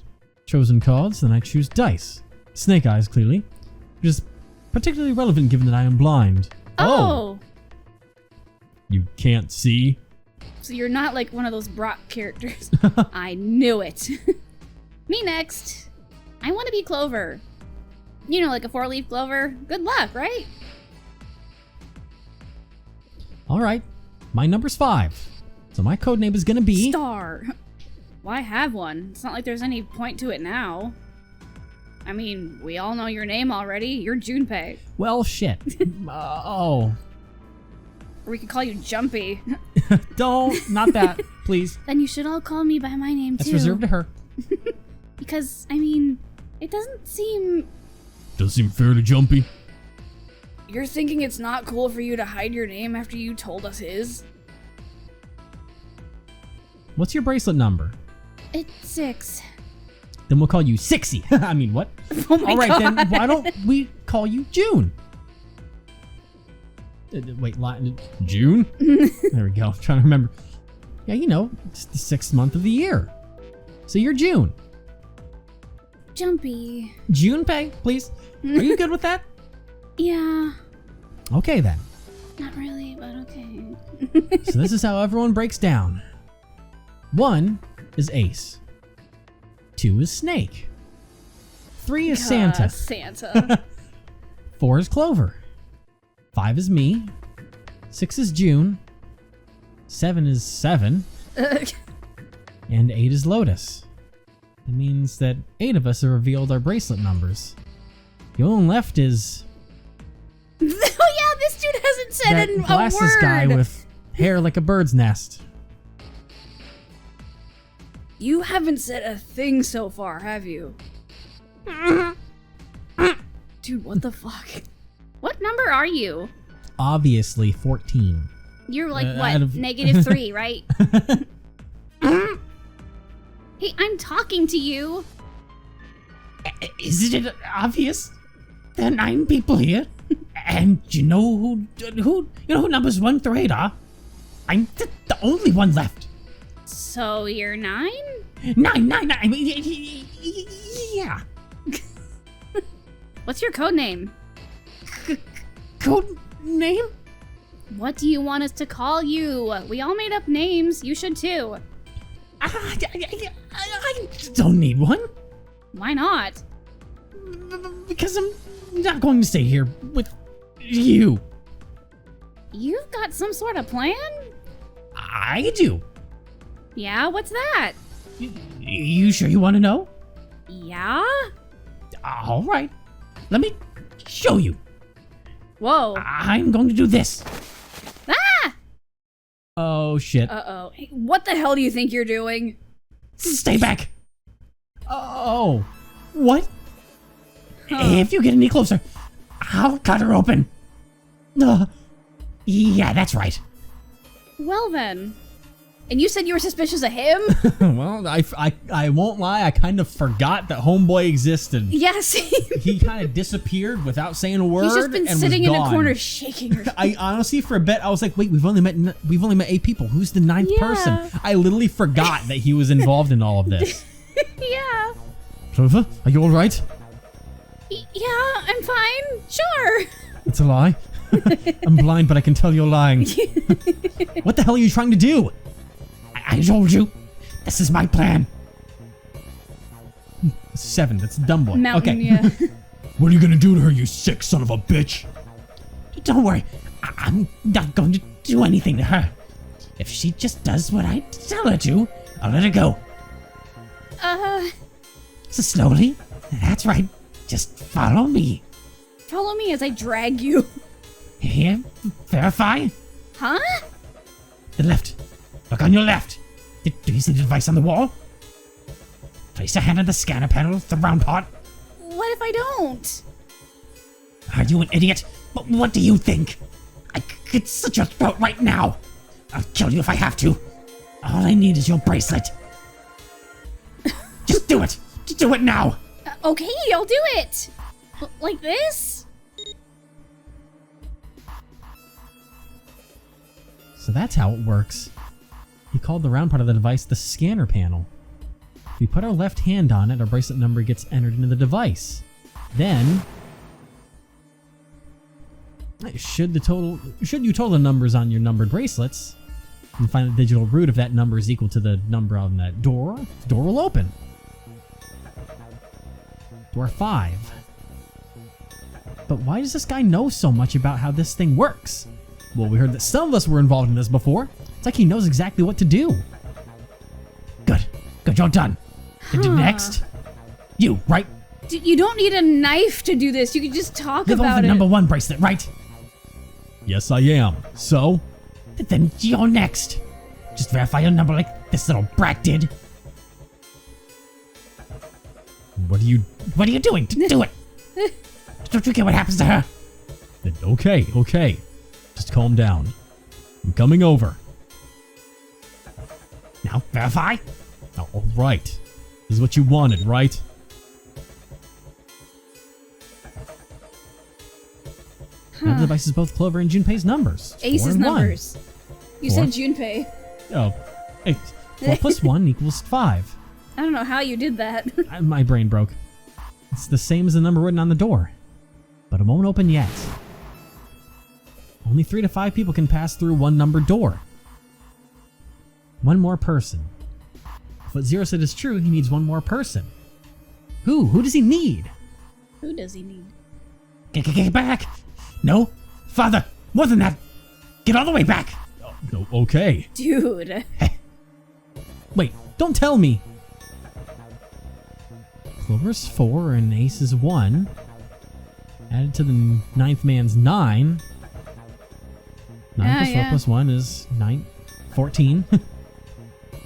chosen cards, then I choose dice. Snake eyes, clearly. Which is particularly relevant given that I am blind. Oh. You can't see? So you're not like one of those Brock characters. I knew it. Me next. I want to be Clover. You know, like a 4-leaf clover. Good luck, right? Alright. My number's 5. So my code name is gonna be... Star. Well, I have one. It's not like there's any point to it now. I mean, we all know your name already. You're Junpei. Well, shit. Oh. Or we could call you Jumpy. Don't. Not that. Please. Then you should all call me by my name, That's too. reserved to her. Because, I mean, it doesn't seem... Doesn't seem fair to Jumpy. You're thinking it's not cool for you to hide your name after you told us his? What's your bracelet number? It's 6. Then we'll call you Sixy. I mean, what? Oh my All right, god. then why don't we call you June? Wait, June? There we go. I'm trying to remember. Yeah, you know, it's the 6th month of the year. So you're June. Jumpy. Junpei, please. Are you good with that? Yeah. Okay, then. Not really, but okay. So this is how everyone breaks down. 1 is Ace. 2 is Snake. 3 is Santa. Santa. 4 is Clover. 5 is me. 6 is June. 7 is 7. And 8 is Lotus. That means that 8 of us have revealed our bracelet numbers. The only one left is... Oh yeah, this dude hasn't said that a word. glasses guy with hair like a bird's nest. You haven't said a thing so far, have you? Dude, what the fuck? What number are you? Obviously 14. You're like, out what, of- -3, right? Hey, I'm talking to you. Isn't it obvious? There are 9 people here. And you know who numbers 1 through 8 are? I'm the only one left. So you're 9? 9. I mean, yeah. What's your code name? Code name? What do you want us to call you? We all made up names. You should too. I don't need one. Why not? Because I'm not going to stay here with you. You've got some sort of plan? I do. Yeah, what's that? You sure you want to know? Yeah? All right. Let me show you. Whoa. I'm going to do this. Ah! Oh, shit. Uh-oh. Hey, what the hell do you think you're doing? Stay back. Oh. What? Huh. If you get any closer, I'll cut her open. Yeah, that's right. Well then. And you said you were suspicious of him? Well, I won't lie, I kind of forgot that homeboy existed. Yes. He kind of disappeared without saying a word. He's just been and sitting was in a gone. corner shaking her. I honestly, for a bit, I was like, wait, we've only met 8 people. Who's the 9th Yeah. person? I literally forgot that he was involved in all of this. Yeah. Clover, are you all right? Yeah, I'm fine. Sure. It's a lie. I'm blind, but I can tell you're lying. What the hell are you trying to do? I told you. This is my plan. 7. That's a dumb boy. Mountain, okay. yeah. What are you gonna do to her, you sick son of a bitch? Don't worry. I'm not going to do anything to her. If she just does what I tell her to, I'll let her go. So slowly. That's right. Just follow me. Follow me as I drag you. Here. Verify. Huh? The left. Look on your left. Do you see the device on the wall? Place your hand on the scanner panel, the round part. What if I don't? Are you an idiot? What do you think? I could slit your throat right now. I'll kill you if I have to. All I need is your bracelet. Just do it. Just do it now. Okay, I'll do it. Like this? So that's how it works. He called the round part of the device the scanner panel. If we put our left hand on it, our bracelet number gets entered into the device. Then, should you total the numbers on your numbered bracelets and find the digital root of that number is equal to the number on that door, the door will open. Door 5. But why does this guy know so much about how this thing works? Well, we heard that some of us were involved in this before. It's like he knows exactly what to do. Good. Good, you're done. Next. You, right? You don't need a knife to do this. You can just talk You're about the it. number 1 bracelet, right? Yes, I am. So? Then you're next. Just verify your number like this little brat did. What are you... What are you doing? Do it. Don't you get what happens to her? Okay. Just calm down. I'm coming over. Now, verify. Oh, all right. This is what you wanted, right? Now the device is both Clover and Junpei's numbers. 4 Ace's and 1. numbers. You 4. said Junpei. Oh. 4 plus 1 equals 5. I don't know how you did that. My brain broke. It's the same as the number written on the door. But it won't open yet. Only 3 to 5 people can pass through one numbered door. One more person. If what Zero said is true, he needs one more person. Who? Who does he need? Who does he need? Get back. No. Father, more than that. Get all the way back. Oh, no, okay. Dude. Wait, don't tell me. Clover's 4 and Ace's 1. Added to the 9th man's 9. 9 plus 4 plus 1 is 14.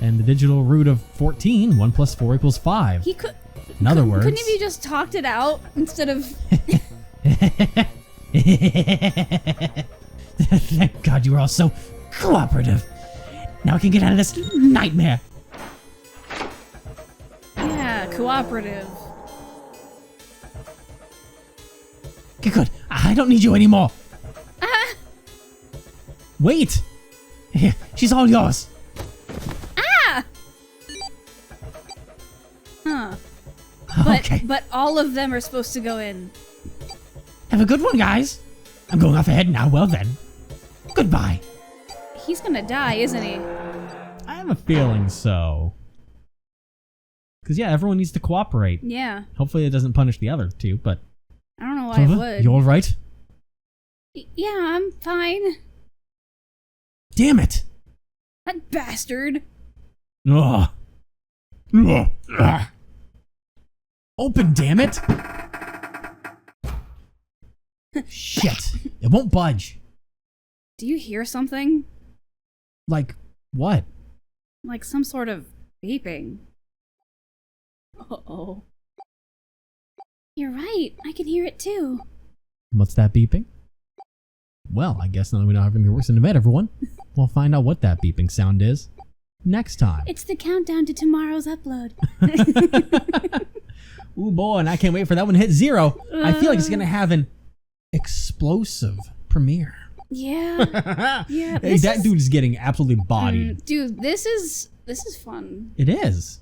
And the digital root of 14, 1 plus 4 equals 5. He could... In other words... Couldn't have you just talked it out instead of... Thank God you were all so cooperative. Now I can get out of this nightmare. Yeah, cooperative. Good. I don't need you anymore. Wait! Here, she's all yours. Huh. Okay. But all of them are supposed to go in. Have a good one, guys. I'm going off ahead now. Well then. Goodbye. He's gonna die, isn't he? I have a feeling so. Because, yeah, everyone needs to cooperate. Yeah. Hopefully it doesn't punish the other two, but... I don't know why it would. You alright? Yeah, I'm fine. Damn it! That bastard. Ugh. Ugh. Open, damn it! Shit. It won't budge. Do you hear something? Like, what? Like some sort of beeping. Uh-oh. You're right. I can hear it too. What's that beeping? Well, I guess now that we know everything works in the med, everyone, we'll find out what that beeping sound is. next time. It's the countdown to tomorrow's upload. Ooh boy, and I can't wait for that one to hit 0. I feel like it's gonna have an explosive premiere. Yeah. Yeah. Hey, that dude is getting absolutely bodied. Dude, this is fun. It is.